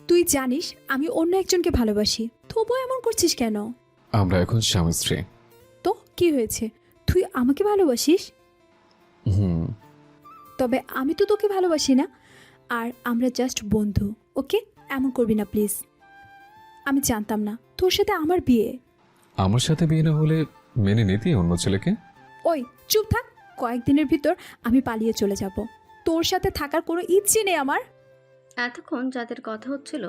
তুই জানিস আমি অন্য একজনকে ভালোবাসি, তবুও এমন করছিস কেন? আমরা এখন স্বামী স্ত্রী। তো কি হয়েছে? তুই আমাকে ভালোবাসিস, হুম। তবে আমি তো তোকে ভালোবাসি না। আর আমরা জাস্ট বন্ধু, ওকে? এমন করবি না প্লিজ। আমি জানতাম না তোর সাথে আমার বিয়ে। আমার সাথে বিয়ে না হলে মেনে নিতি অন্য ছেলেকে? ওই চুপ থাক, কয়েকদিনের ভিতর আমি পালিয়ে চলে যাব। তোর সাথে থাকার কোনো ইচ্ছে নেই আমার। এতক্ষণ যাদের কথা হচ্ছিল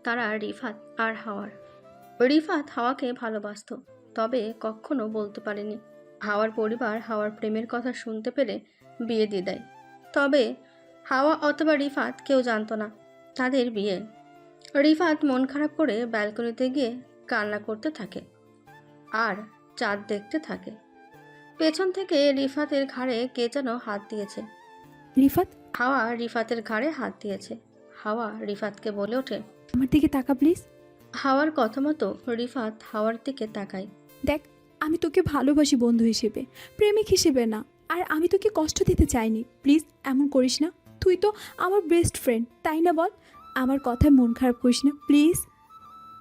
তারা রিফাত আর হাওয়ার। রিফাত হাওয়াকে ভালোবাসতো, তবে কখনো বলতে পারেনি। হাওয়ার পরিবার হাওয়ার প্রেমের কথা শুনতে পেলে বিয়ে দিয়ে দেয়। তবে হাওয়া অথবা রিফাত কেউ জানতো না তাদের বিয়ে। রিফাত মন খারাপ করে ব্যালকনিতে গিয়ে কান্না করতে থাকে আর চাঁদ দেখতে থাকে। পেছন থেকে রিফাতের ঘাড়ে কে যেন হাত দিয়েছে। রিফাত, হাওয়া রিফাতের ঘাড়ে হাত দিয়েছে। হাওয়া রিফাতকে বলে ওঠে। আমার দিকে তাকা প্লিজ। হাওয়ার কথা মতো রিফাত হাওয়ার দিকে তাকায়। দেখ, আমি তোকে ভালোবাসি বন্ধু হিসেবে, প্রেমিক হিসেবে না। আর আমি তোকে কষ্ট দিতে চাইনি, প্লিজ এমন করিস না। তুই তো আমার বেস্ট ফ্রেন্ড, তাই না বল? আমার কথায় মন খারাপ করিস না প্লিজ।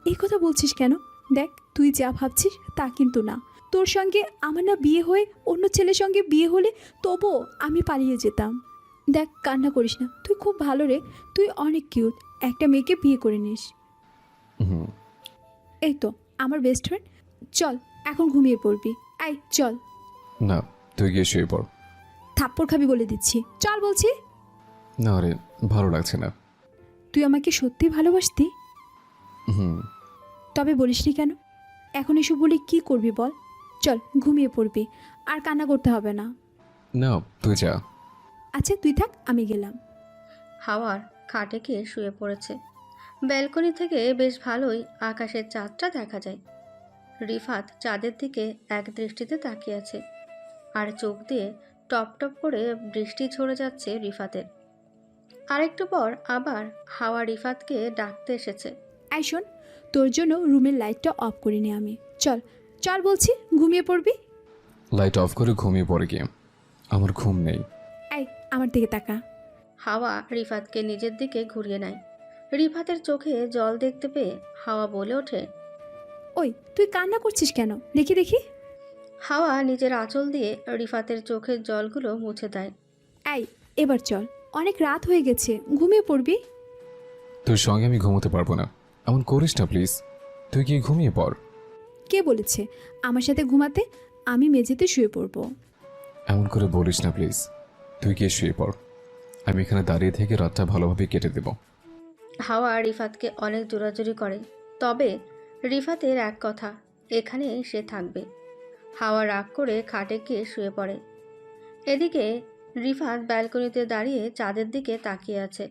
এই কথা বলছিস কেন? দেখ, তুই যা ভাবছিস তা কিন্তু না। তোর সঙ্গে আমার না বিয়ে হয়ে অন্য ছেলের সঙ্গে বিয়ে হলে তবুও আমি পালিয়ে যেতাম। দেখ, কান্না করিস না, তুই খুব ভালো রে, তুই অনেক কিউট। একটা মেয়েকে বিয়ে করে নিস। হুম। এই তো আমার বেস্ট ফ্রেন্ড। চল এখন ঘুমিয়ে পড়বি, আয় চল। না, তুই গিয়ে শুয়ে পড়। থাপ্পড় খাবি বলে দিচ্ছি, চল বলছি। না রে, ভালো লাগছে না। তুই আমাকে সত্যি ভালোবাসতি? হুম। তবে বলিসনি কেন? এখন এসব বলে কি করবি বল? চল ঘুমিয়ে পড়বি, আর কান্না করতে হবে না। না, তুই যা। আচ্ছা তুই থাক, আমি গেলাম। হাওয়ার খাটে গিয়ে শুয়ে পড়েছে। ব্যালকনি থেকে বেশ ভালোই আকাশের চাঁদটা দেখা যায়। রিফাত চাঁদের দিকে এক দৃষ্টিতে তাকিয়ে আছে, আর চোখ দিয়ে টপ টপ করে বৃষ্টি ঝরে যাচ্ছে রিফাতের। আরেকটু পর আবার হাওয়া রিফাতকে ডাকতে এসেছে। আয় শোন, তোর জন্য রুমের লাইটটা অফ করিনি আমি। চল চল বলছি, ঘুমিয়ে পড়বি। লাইট অফ করে ঘুমিয়ে পড়ে গিয়ে। আমার ঘুম নেই। আয় আমার দিকে তাকা। হাওয়া রিফাতকে নিজের দিকে ঘুরিয়ে নেয়। রিফাতের চোখে জল দেখতে পেয়ে হাওয়া বলে ওঠে। ওই তুই কান্না করছিস কেন? দেখি দেখি। হাওয়া নিজের আঁচল দিয়ে রিফাতের চোখের জলগুলো মুছে দেয়। আয় এবার চল, অনেক রাত হয়ে গেছে, ঘুমিয়ে পড়বি। তোর সঙ্গে আমি ঘুমোতে পারবো না, এমন করিস না প্লিজ। তুই গিয়ে ঘুমিয়ে পড়। কে বলেছে আমার সাথে ঘুমাতে? আমি মেঝেতে শুয়ে পড়বো। এমন করে বলিস না প্লিজ। তুই গিয়ে শুয়ে পড়, আমি এখানে দাঁড়িয়ে থেকে রাতটা ভালোভাবে কেটে দেব। হাওয়া রিফাতকে অনেক জোরাজুরি করে, তবে রিফাতের এক কথা, এখানে সে থাকবে। হাওয়া রাগ করে খাটে গিয়ে শুয়ে পড়ে। এদিকে রিফাত ব্যালকনিতে দাঁড়িয়ে চাঁদের দিকে তাকিয়ে আছে।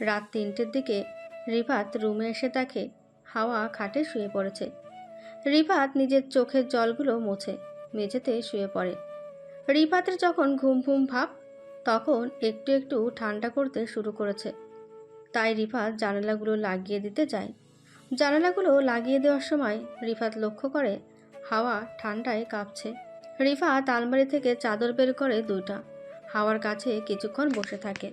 রাত 3টের দিকে রিফাত রুমে এসে দেখে হাওয়া খাটে শুয়ে পড়েছে। রিফাত নিজের চোখের জলগুলো মুছে মেঝেতে শুয়ে পড়ে। রিফাতের যখন ঘুম ঘুম ভাব, তখন একটু একটু ঠান্ডা করতে শুরু করেছে। তাই রিফাত জানালাগুলো লাগিয়ে দিতে যায়। জানালাগুলো লাগিয়ে দেওয়ার সময় রিফাত লক্ষ্য করে হাওয়া ঠান্ডায় কাঁপছে। রিফাত আলমারি থেকে চাদর বের করে 2টা হাওয়ার কাছে কিছুক্ষণ বসে থাকে।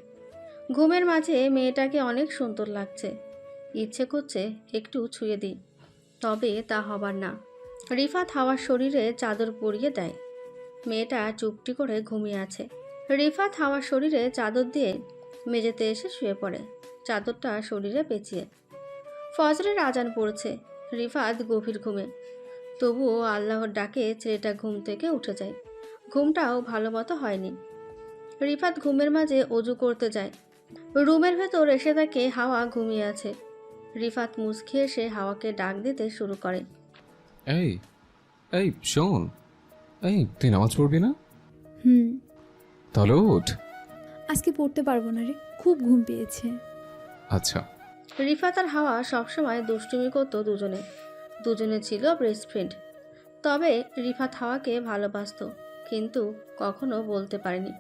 ঘুমের মাঝে মেয়েটাকে অনেক সুন্দর লাগছে, ইচ্ছে করছে একটু ছুঁয়ে দিই, তবে তা হবার না। রিফাত হাওয়ার শরীরে চাদর পরিয়ে দেয়। মেয়েটা চুপটি করে ঘুমিয়ে আছে। রিফাত হাওয়ার শরীরে চাদর দিয়ে মেঝেতে এসে শুয়ে পড়ে, চাদরটা শরীরে পেঁচিয়ে। ফজরের আজান পড়েছে। রিফাত গভীর ঘুমে, তবুও আল্লাহর ডাকে ছেলেটা ঘুম থেকে উঠে যায়। ঘুমটাও ভালো মতো হয়নি। রিফাত ঘুমের মাঝে অজু করতে যায়। রুমের ভেতর এসে দেখে হাওয়া ঘুমিয়ে আছে। রিফাত মুচকি এসে হাওয়াকে ডাক দিতে শুরু করে। এই এই শোন, এই তুই নামাজ পড়বি না? হুম। তাহলে ওঠ। আজকে পড়তে পারবো না রে, খুব ঘুম পেয়েছে। আচ্ছা। রিফাত আর হাওয়া সবসময় দুষ্টুমি করত দুজনে। দুজনে ছিল বেস্ট ফ্রেন্ড। তবে রিফাত হাওয়াকে ভালোবাসতো, কিন্তু কখনো বলতে পারেনি।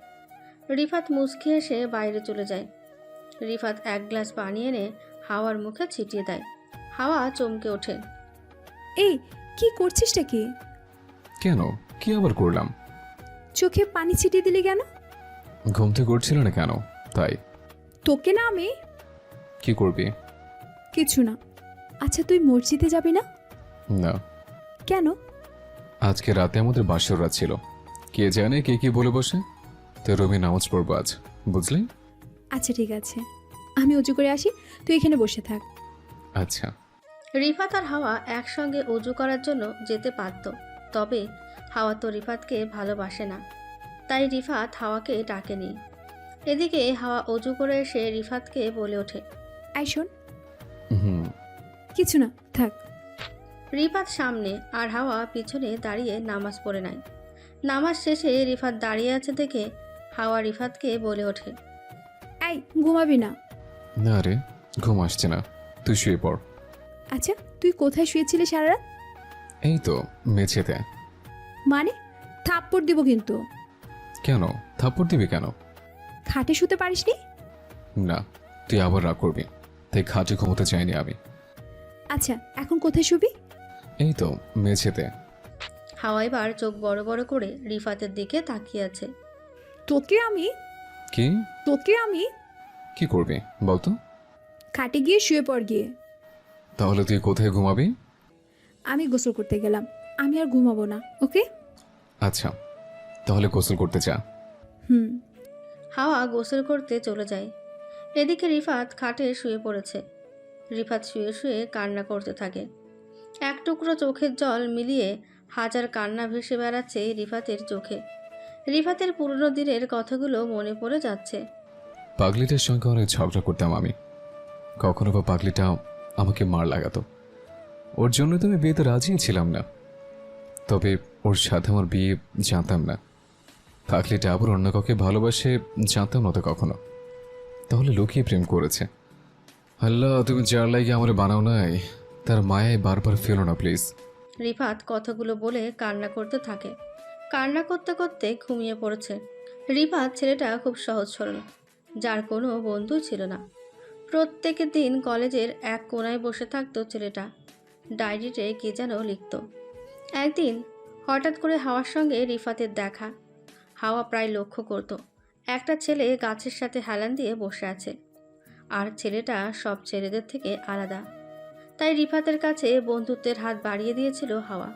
রিফাত মুচকি এসে বাইরে চলে যায়। রিফাত এক গ্লাস পানি এনে হাওয়ার মুখে ছিটিয়ে দেয়। হাওয়া চমকে ওঠে। এই কি করছিসটা কি? কেন, কি আবার করলাম? চোখে পানি ছিটিয়ে দিলি কেন? ঘুম থেকে উঠছিল না কেন? তাই। তোকে না আমি কি করবি? কিছু না। আচ্ছা তুই মসজিদে যাবি না? না, কেন? আজকে রাতে আমাদের বাসর রাত ছিল। কে জানে কে কি বলে বসে। তো রুমে নামাজ পড়বো আজ, বুঝলি? আচ্ছা ঠিক আছে, আমি অজু করে আসি, তুই এখানে বসে থাক। আচ্ছা। রিফাত আর হাওয়া একসঙ্গে অজু করার জন্য যেতে পারত, তবে হাওয়া তো রিফাতকে ভালোবাসে না, তাই রিফাত হাওয়াকে ডাকেনি। এদিকে হাওয়া অজু করে এসে রিফাতকে বলে ওঠে। আই শোন। হুম। কিছু না, থাক। রিফাত সামনে আর হাওয়া পিছনে দাঁড়িয়ে নামাজ পড়ে নেয়। নামাজ শেষে রিফাত দাঁড়িয়ে আছে দেখে হাওয়া রিফাতকে বলে ওঠে। আই ঘুমাবি না? না রে, ঘুম আসছে না, তুই শুয়ে পড়। আচ্ছা তুই কোথায় শুয়েছিলি সারা রাত? এই তো মেঝেতে। মানে থাপ্পড় দিব কিন্তু। কেন থাপ্পড় দিবি কেন? খাটে শুতে পারিসনি? না, তুই আবার রাগ করবি, তাই খাটে ঘুমোতে চাইনি আমি। আচ্ছা এখন কোথায় শুবি? এই তো মেঝেতে। হাওয়া এবার চোখ বড় বড় করে রিফাতের দিকে তাকিয়ে আছে। তোকে আমি কি? তোকে আমি কি করবি বলতো? খাটে গিয়ে শুয়ে পড় গিয়ে। তাহলে তুই কোথায় ঘুমাবি? আমি গোসল করতে গেলাম, আমি আর ঘুমাবো না, ওকে? আচ্ছা, তাহলে গোসল করতে যা। হুম। হাওয়া গোসল করতে চলে যায়। এদিকে রিফাত খাটে শুয়ে পড়েছে। রিফাত শুয়ে শুয়ে কান্না করতে থাকে। এক টুকরো চোখের জল মিলিয়ে হাজার কান্না ভেসে বেড়াচ্ছে রিফাতের চোখে। রিফাতের পুরনো দিনের কথাগুলো মনে পড়ে যাচ্ছে। পাগলিটার সঙ্গে অনেক ঝগড়া করতাম আমি। কখনো বা পাগলিটা আমাকে মার লাগাতো। ওর জন্য তো আমি বিয়েতে রাজি ছিলাম না, তবে ওর সাথে আমার বিয়ে জানতাম না। পাগলিটা আবার অন্য কাউকে ভালোবাসে জানতাম না তো কখনো। তাহলে লুকিয়ে প্রেম করেছে। আল্লাহ, তুমি যার লাগে আমার বানাও নাই, তার মায়ায় বারবার ফেলো না প্লিজ। রিফাত কথাগুলো বলে কান্না করতে থাকে। কান্না করতে করতে ঘুমিয়ে পড়েছে। রিফাত ছেলেটা খুব সহজ সরল, যার কোনো বন্ধু ছিল না। প্রত্যেকের দিন কলেজের এক কোনায় বসে থাকতো ছেলেটা, ডায়েরিতে কে যেন লিখত। একদিন হঠাৎ করে হাওয়ার সঙ্গে রিফাতের দেখা। হাওয়া প্রায় লক্ষ্য করত একটা ছেলে গাছের সাথে হেলান দিয়ে বসে আছে, আর ছেলেটা সব ছেলেদের থেকে আলাদা। তাই রিফাতের কাছে বন্ধুত্বের হাত বাড়িয়ে দিয়েছিল হাওয়া।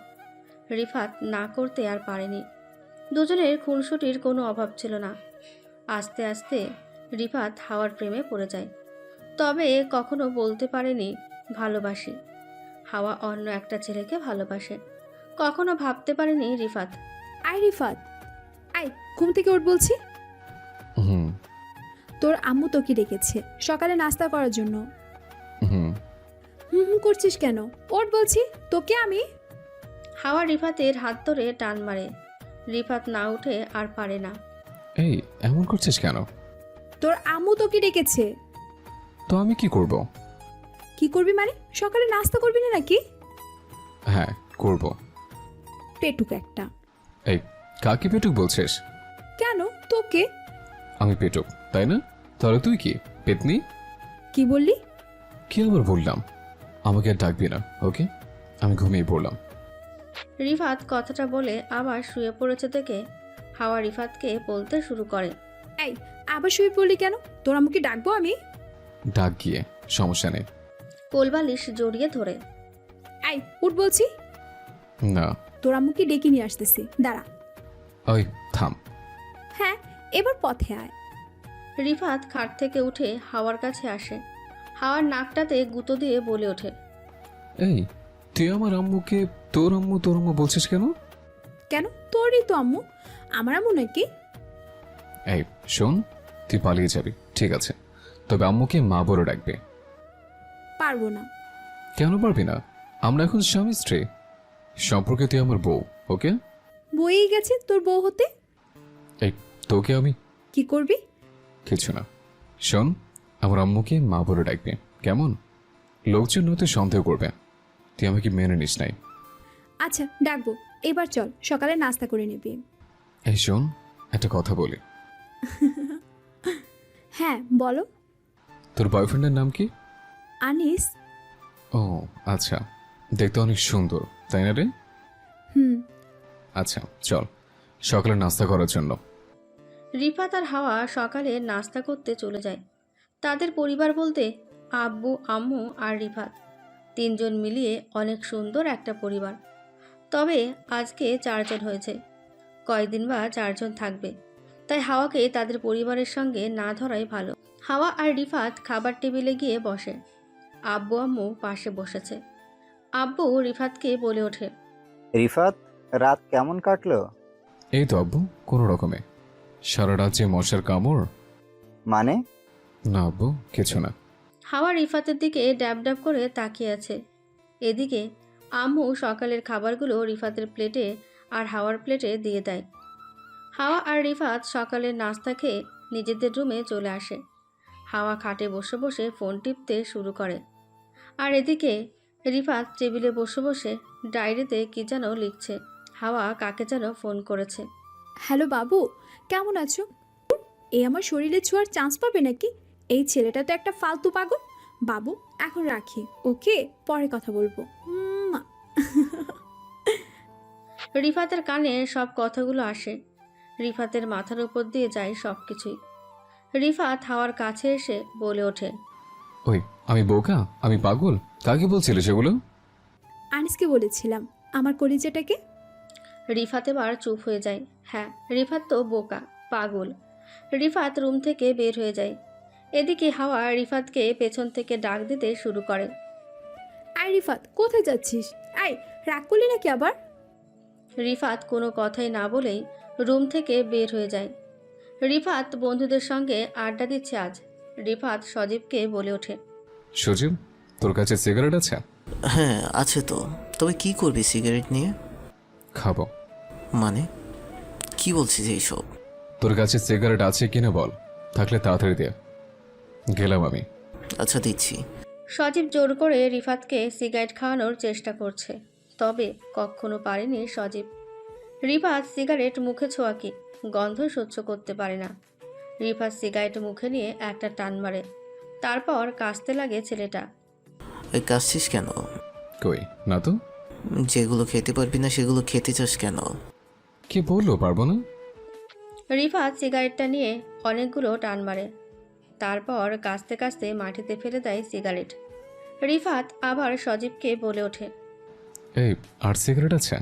রিফাত না করতে আর পারেনি। দুজনের খুনসুটির কোনো অভাব ছিল না। আস্তে আস্তে রিফাত হাওয়ার প্রেমে পড়ে যায়, তবে কখনো বলতে পারেনি ভালোবাসি। হাওয়া অন্য একটা ছেলেকে ভালোবাসে, কখনো ভাবতে পারেনি রিফাত। আই রিফাত, আই ঘুম থেকে উঠ বলছি। হুম। তোর আম্মু তোকে ডেকেছে সকালে নাস্তা করার জন্য। হুম। হুম হুম করছিস কেন? ওঠ বলছি, তোকে আমি। হাওয়া রিফাতের হাত ধরে টান মারে। রিফাত না উঠে আর পারে না। এই এমন করছিস কেন? তোর আম্মু তোকে ডেকেছে। তো আমি কি করব? কি করবি মানে? সকালে নাস্তা করবি না নাকি? হ্যাঁ করব। পেটুক একটা। এই কাকে পেটুক বলছিস? কেন তোকে? আমি পেটুক তাই না? তাহলে তুই কি পেতনি? কি বললি? কি আবার বললাম? আমাকে আর ডাকবি না, ওকে? আমি ঘুমিয়ে পড়লাম। রিফাত কথাটা বলে আবার শুয়ে পড়েছে দেখে হাওয়া রিফাতকে বলতে শুরু করে। এই আবার শুয়ে পড়লি কেন? তোর আম্মুকে ডাকবো আমি? ডাক গিয়ে, সমস্যা নেই। কোলবালিশ জড়িয়ে ধরে। এই উঠ বলছি। না। তোর আম্মুকে ডেকে নিয়ে আসতেছি, দাঁড়া। ওই থাম। হ্যাঁ এবার পথে আয়। রিফাত খাট থেকে উঠে হাওয়ার কাছে আসে। হাওয়ার নাকটাতে গুঁতো দিয়ে বলে ওঠে। এই তুই আমার আম্মুকে তোর আম্মু বলছিস কেন? কেন? তোরই তো আম্মু, আমার আম্মু নাকি? এই শোন, তুই পালিয়ে যাবি ঠিক আছে, তবে আম্মুকে মা বলে ডাকবে। পারবো না। কেন পারবি না? আমরা এখন স্বামী স্ত্রী সম্পর্কে, তুই আমার বউ, ওকে? বইই গেছে তোর বউ হতে। এই তোকে আমি কি করবি? কিছু না। শোন, আমার আম্মুকে মা বলে ডাকবে, কেমন? লোকজন হয়তো সন্দেহ করবে তুই আমাকে মেনে নিস নাই। আচ্ছা ডাকবো, এবার চল সকালে নাস্তা করে নিবি। এই শোন, একটা কথা বলি। হ্যাঁ বলো। তোর বয়ফ্রেন্ডের নাম কি? আনিস। ও আচ্ছা, দেখতে অনেক সুন্দর তাই না রে? হুম। আচ্ছা চল সকালে নাস্তা করার জন্য। রিফাত আর হাওয়া সকালে নাস্তা করতে চলে যায়। তাদের পরিবার বলতে আব্বু, আম্মু আর রিফাত, তিনজন মিলিয়ে অনেক সুন্দর একটা পরিবার। তবে আজকে 4 জন হয়েছে, কয়দিন বা 4 জন থাকবে, তাই হাওয়াকে তাদের পরিবারের সঙ্গে না ধরাই ভালো। হাওয়া আর রিফাত খাবার টেবিলে গিয়ে বসে। আব্বু আম্মু পাশে বসেছে। আব্বু রিফাতকে বলে ওঠে, রিফাত, রাত কেমন কাটলো? এই তো আব্বু, কোনো রকমে। সারা রাত যে মশার কামড়। মানে? না আব্বু, কিছু না। হাওয়া রিফাতের দিকে ড্যাব ড্যাব করে তাকিয়ে আছে। এদিকে আম্মু সকালের খাবারগুলো রিফাতের প্লেটে আর হাওয়ার প্লেটে দিয়ে দেয়। হাওয়া আর রিফাত সকালের নাস্তা খেয়ে নিজেদের রুমে চলে আসে। হাওয়া খাটে বসে বসে ফোন টিপতে শুরু করে, আর এদিকে রিফাত টেবিলে বসে বসে ডায়েরিতে কি যেন লিখছে। হাওয়া কাকে যেন ফোন করেছে। হ্যালো বাবু, কেমন আছো? এ আমার শরীরে ছোঁয়ার চান্স পাবে নাকি? এই ছেলেটা তো একটা ফালতু পাগল। বাবু এখন রাখি, ওকে, পরে কথা বলবো। উম্মা। রিফাতের কানে সব কথাগুলো আসে। রিফাতের মাথার উপর দিয়ে যায় সব কিছুই। রিফাত হাওয়ার কাছে এসে বলে ওঠে, ওই, আমি বোকা, আমি পাগল? কাকে বলছিলে সেগুলো? আনিসকে বলেছিলাম, আমার কলিজাটাকে। রিফাত এবার চুপ হয়ে যায়। হ্যাঁ, রিফাত তো বোকা, পাগল। রিফাত রুম থেকে বের হয়ে যায়। এদিকে হাওয়া রিফাতকে পেছন থেকে ডাক দিতে শুরু করে। আই রিফাত, কোথায় যাচ্ছিস? আই, রাগ করলি নাকি আবার? রিফাত কোনো কথাই না বলেই রুম থেকে বের হয়ে যায়। রিফাত বন্ধুদের সঙ্গে আড্ডা দিচ্ছে আজ। রিফাত সজীবকে বলে ওঠে, সজীব, তোর কাছে সিগারেট আছে? হ্যাঁ আছে তো, তবে কি করবি সিগারেট নিয়ে? খাবো। মানে কি বলছিস এইসব? তোর কাছে সিগারেট আছে কিনা বল, থাকলে তাড়াতাড়ি দে। গেলাম আমি। আচ্ছা দিচ্ছি। সজীব জোর করে রিফাতকে সিগারেট খাওয়ানোর চেষ্টা করছে, তবে কখনো পারেনি সজীব। রিফাত সিগারেট মুখে ছোঁয়া কি গন্ধ সহ্য করতে পারে না। রিফাত সিগারেট মুখে নিয়ে একটা টান মারে, তারপর কাশতে লাগে ছেলেটা। ওই কাশছিস কেন? কই না তো। যেগুলো খেতে পারবি না সেগুলো খেতে চাস কেন? কি বললো পারবো না? রিফাত সিগারেটটা নিয়ে অনেকগুলো টান মারে, তারপর কাশতে কাশতে মাটিতে ফেলে দেয় সিগারেট। রিফাত আবার সজীবকে বলে ওঠে, এই, আর সিগারেট আছে?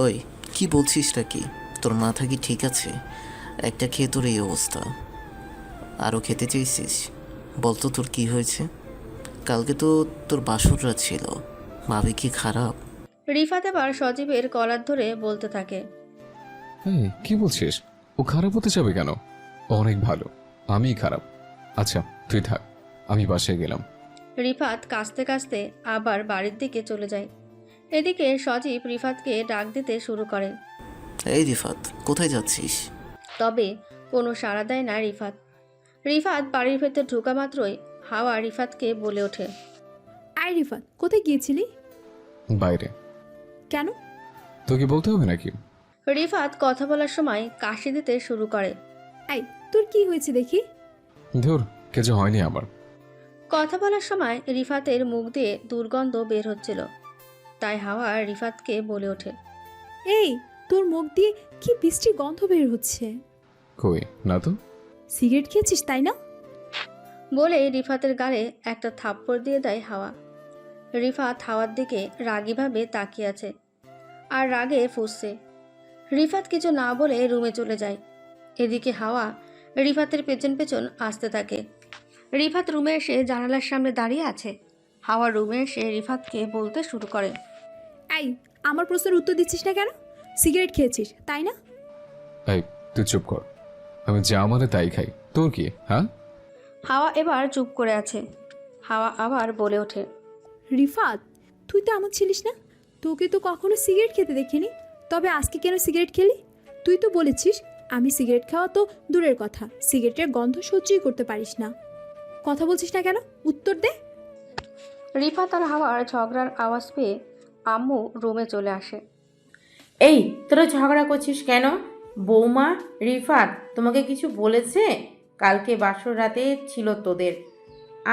ওই কি বলছিসটা কি? তোর মাথা কি ঠিক আছে? একটা খেয়ে তোর এই অবস্থা, আরও খেতে চাইছিস? বলতো তোর কি হয়েছে? কালকে তো তোর বাসর রাত ছিল, ভাবি কি খারাপ? রিফাত এবার সজীবের কলার ধরে বলতে থাকে, এই, কি বলছিস? ও খারাপ হতে যাবে কেন? ও অনেক ভালো, আমিই খারাপ। আচ্ছা তুই থাক, আমি বাসায় গেলাম। রিফাত কাশতে কাশতে আবার বাড়ির দিকে চলে যায়। এদিকে সজীব রিফাতকে ডাক দিতে শুরু করে, এই রিফাত, কোথায় যাচ্ছিস? তবে কোনো সাড়া দেয় না রিফাত। রিফাত বাড়ির ভেতর ঢোকা মাত্রই হাওয়া রিফাতকে বলে ওঠে, আই রিফাত, কোথায় গিয়েছিলি? বাইরে। কেন? তোকে বলতে হবে নাকি? রিফাত কথা বলার সময় কাশি দিতে শুরু করে। আই, তোর কি হয়েছে দেখি? ধুর, কিছু হয়নি আমার। কথা বলার সময় রিফাতের মুখ দিয়ে দুর্গন্ধ বের হচ্ছিল, তাই হাওয়া রিফাতকে বলে ওঠে, এই, তোর মুখ দিয়ে কি বৃষ্টির গন্ধ বের হচ্ছে। কই না তো। সিগারেট খেয়েছিস তাই না? বলে রিফাতের গালে একটা থাপ্পড় দিয়ে দেয় হাওয়া। রিফাত হাওয়ার দিকে রাগীভাবে তাকিয়ে আছে আর রাগে ফুঁসছে। রিফাত কিছু না বলে রুমে চলে যায়। এদিকে হাওয়া রিফাতের পেছন পেছন আসতে থাকে। রিফাত রুমে এসে জানালার সামনে দাঁড়িয়ে আছে। হাওয়া রুমে এসে রিফাতকে বলতে শুরু করে, এই, আমার প্রশ্নের উত্তর দিচ্ছিস না কেন? সিগারেট খেয়েছিস তাই না? এই, তুই চুপ কর। আমি যা আমারে তাই খাই, তোর কি? হ্যাঁ। হাওয়া এবার চুপ করে আছে। হাওয়া আবার বলে ওঠে, রিফাত, তুই তো আমার ছিলিস না, তোকে তো কখনো সিগারেট খেতে দেখিনি, তবে আজকে কেন সিগারেট খেলি? তুই তো বলেছিস আমি সিগারেট খাওয়া তো দূরের কথা, সিগারেটের গন্ধ সহ্যই করতে পারিস না। কথা বলছিস না কেন? উত্তর দে। রিফাত আর হাওয়ার ঝগড়ার আওয়াজ পেয়ে আম্মু রুমে চলে আসে। এই, তোরা ঝগড়া করছিস কেন? বৌমা, রিফাত তোমাকে কিছু বলেছে? কালকে বাসর রাতে ছিল তোদের,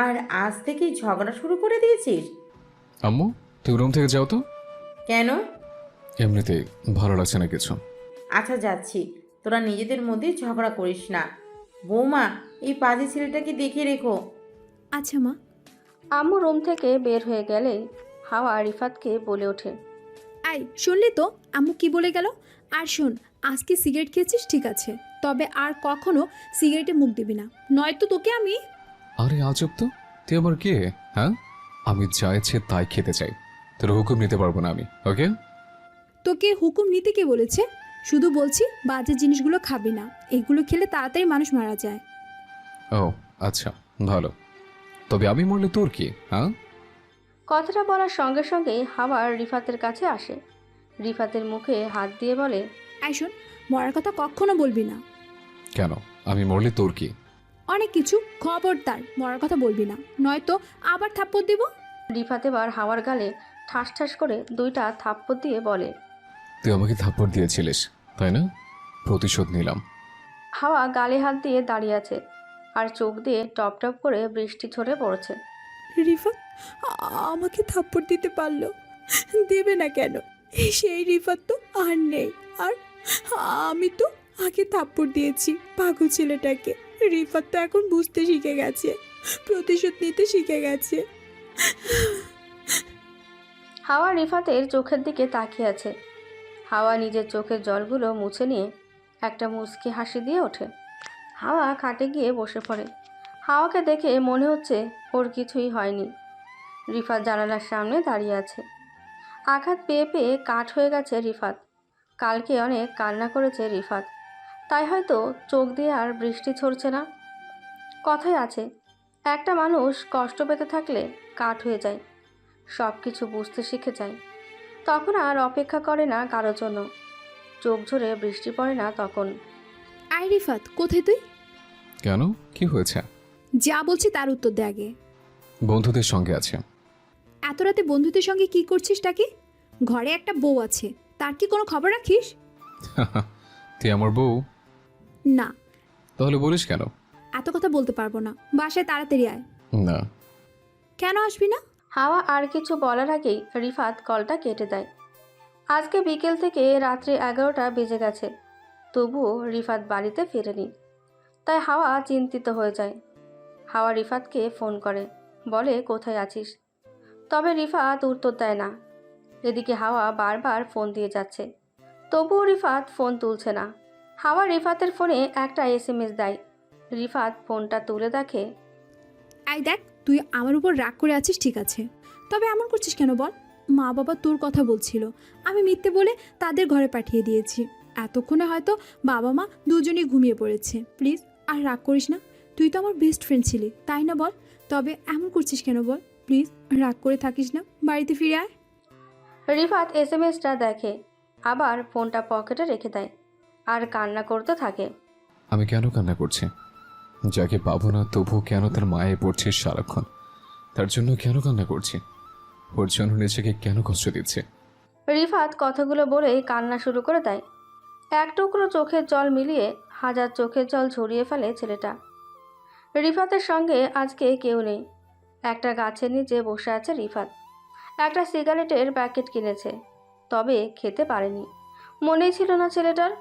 আর আজ থেকেই ঝগড়া শুরু করে দিয়েছিস? আম্মু, তুই রুম থেকে যাও তো। কেন? এমনিতেই ভালো লাগছে না কিছু। আচ্ছা যাচ্ছি, তোরা নিজেদের মধ্যে ঝগড়া করিস না। বৌমা, এই পাজি ছেলেটাকে দেখে রেখো। আচ্ছা মা। আম্মু রুম থেকে বের হয়ে গেলেই হাওয়া রিফাতকে বলে ওঠে, আই শুনলি তো আম্মু কি বলে গেল? আর শোন, আজকে সিগারেট খেয়েছিস ঠিক আছে, তবে আর কখনো সিগারেটে মুখ দিবি না, নয়তো তোকে আমি। আরে আজব তো, তুই আমার কে? হ্যাঁ, আমি যা ইচ্ছে তাই খেতে চাই, তোর হুকুম নিতে পারবো না আমি। ওকে? তোকে হুকুম নিতে কে বলেছে? শুধু বলছি বাজে জিনিসগুলো খাবি না, এগুলো খেলে তাড়াতাড়ি মানুষ মারা যায়। ও আচ্ছা, ভালো। তবে আমি মরলে তোর কি? হ্যাঁ, কথাটা বলার সঙ্গে সঙ্গেই হাওয়া রিফাতের কাছে আসে। রিফাতের মুখে হাত দিয়ে বলে, আই শোন, মরার কথা কখনো বলবি না। কেন? আমি মরলে তোর কি? অনেক কিছু, খবরদার মরার কথা বলবি না, নয়তো আবার থাপ্পড় দিব। রিফাত এবার হাওয়ার গালে ঠাস ঠাস করে 2টা থাপ্পড় দিয়ে বলে। তুই আমাকে থাপ্পড় দিয়েছিলিস তাই না? প্রতিশোধ নিলাম। হাওয়া গালে হাত দিয়ে দাঁড়িয়ে আছে, আর চোখ দিয়ে টপ টপ করে বৃষ্টি ঝরে পড়ছে। রিফাত আমাকে থাপ্পড় দিতে পারলো, দেবে না কেন? সেই রিফাত তো আর নেই, আর আমি তো আগে থাপ্পড় দিয়েছি পাগল ছেলেটাকে। রিফাত তো এখন বুঝতে শিখে গেছে, প্রতিশোধ নিতে শিখে গেছে। হাওয়া রিফাতের চোখের দিকে তাকিয়ে আছে। হাওয়া নিজের চোখের জলগুলো মুছে নিয়ে একটা মুচকি হাসি দিয়ে ওঠে। হাওয়া খাটে গিয়ে বসে পড়ে। হাওয়াকে দেখে মনে হচ্ছে ওর কিছুই হয়নি। রিফাত জানালার সামনে দাঁড়িয়ে আছে। আঘাত পেয়ে পেয়ে কাঠ হয়ে গেছে রিফাত। কালকে অনেক কান্না করেছে রিফাত, তাই হয়তো চোখ দিয়ে আর বৃষ্টি ঝরছে না। কথায় আছে, একটা মানুষ কষ্ট পেতে থাকলে কাঠ হয়ে যায়, সব কিছু বুঝতে শিখে যায়, তখন আর অপেক্ষা করে না কারোর জন্য। চোখ ঝরে বৃষ্টি পড়ে না তখন। আই রিফাত, কোথায় তুই? কেন, কি হয়েছে? যা বলছি তার উত্তর দে আগে। বন্ধুদের সঙ্গে আছে। এত রাতে বন্ধুদের সঙ্গে কি করছিস নাকি? ঘরে একটা বউ আছে, তার কি কোনো খবর রাখিস? তুই আমার বউ? না। তাহলে বলিস কেন? এত কথা বলতে পারবো না, বাসায় তাড়াতাড়ি আয়। না। কেন আসবি না? হাওয়া আর কিছু বলার আগেই রিফাত কলটা কেটে দেয়। আজকে বিকেল থেকে রাত্রি 11টা বেজে গেছে, তবুও রিফাত বাড়িতে ফেরেনি। তাই হাওয়া চিন্তিত হয়ে যায়। হাওয়া রিফাতকে ফোন করে, বলে কোথায় আছিস, তবে রিফাত উত্তর দেয় না। এদিকে হাওয়া বারবার ফোন দিয়ে যাচ্ছে, তবুও রিফাত ফোন তুলছে না। হাওয়া রিফাতের ফোনে একটা SMS দেয়। রিফাত ফোনটা তুলে দেখে। আই দেখ, তুই আমার উপর রাগ করে আছিস ঠিক আছে, তবে এমন করছিস কেন বল? মা বাবা তোর কথা বলছিল, আমি মিথ্যে বলে তাদের ঘরে পাঠিয়ে দিয়েছি। এতক্ষণে হয়তো বাবা মা দুজনেই ঘুমিয়ে পড়েছে। প্লিজ আর রাগ করিস না, তুই তো আমার বেস্ট ফ্রেন্ড ছিলি তাই না বল? তবে এমন করছিস কেন বল? প্লিজ রাগ করে থাকিস না, বাড়িতে ফিরে আয়। রিফাত SMSটা দেখে, আবার ফোনটা পকেটে রেখে দেয় আর কান্না করতে থাকে। আমি কেন কান্না করছি? যাকে পাবো না তবুও কেন তার মায়ে পড়ছে সারাক্ষণ? তার জন্য কেন কান্না করছি? ওর জন্য নিজেকে কেন কষ্ট দিচ্ছে? রিফাত কথাগুলো বলেই কান্না শুরু করে দেয়। এক টুকরো চোখের জল মিলিয়ে হাজার চোখের জল ঝরিয়ে ফেলে ছেলেটা। রিফাতের সঙ্গে আজকে কেউ নেই। একটা গাছের নিচে বসে আছে রিফাত। একটা সিগারেটের প্যাকেট কিনেছে, তবে খেতে পারেনি, মনেই ছিল না ছেলেটার।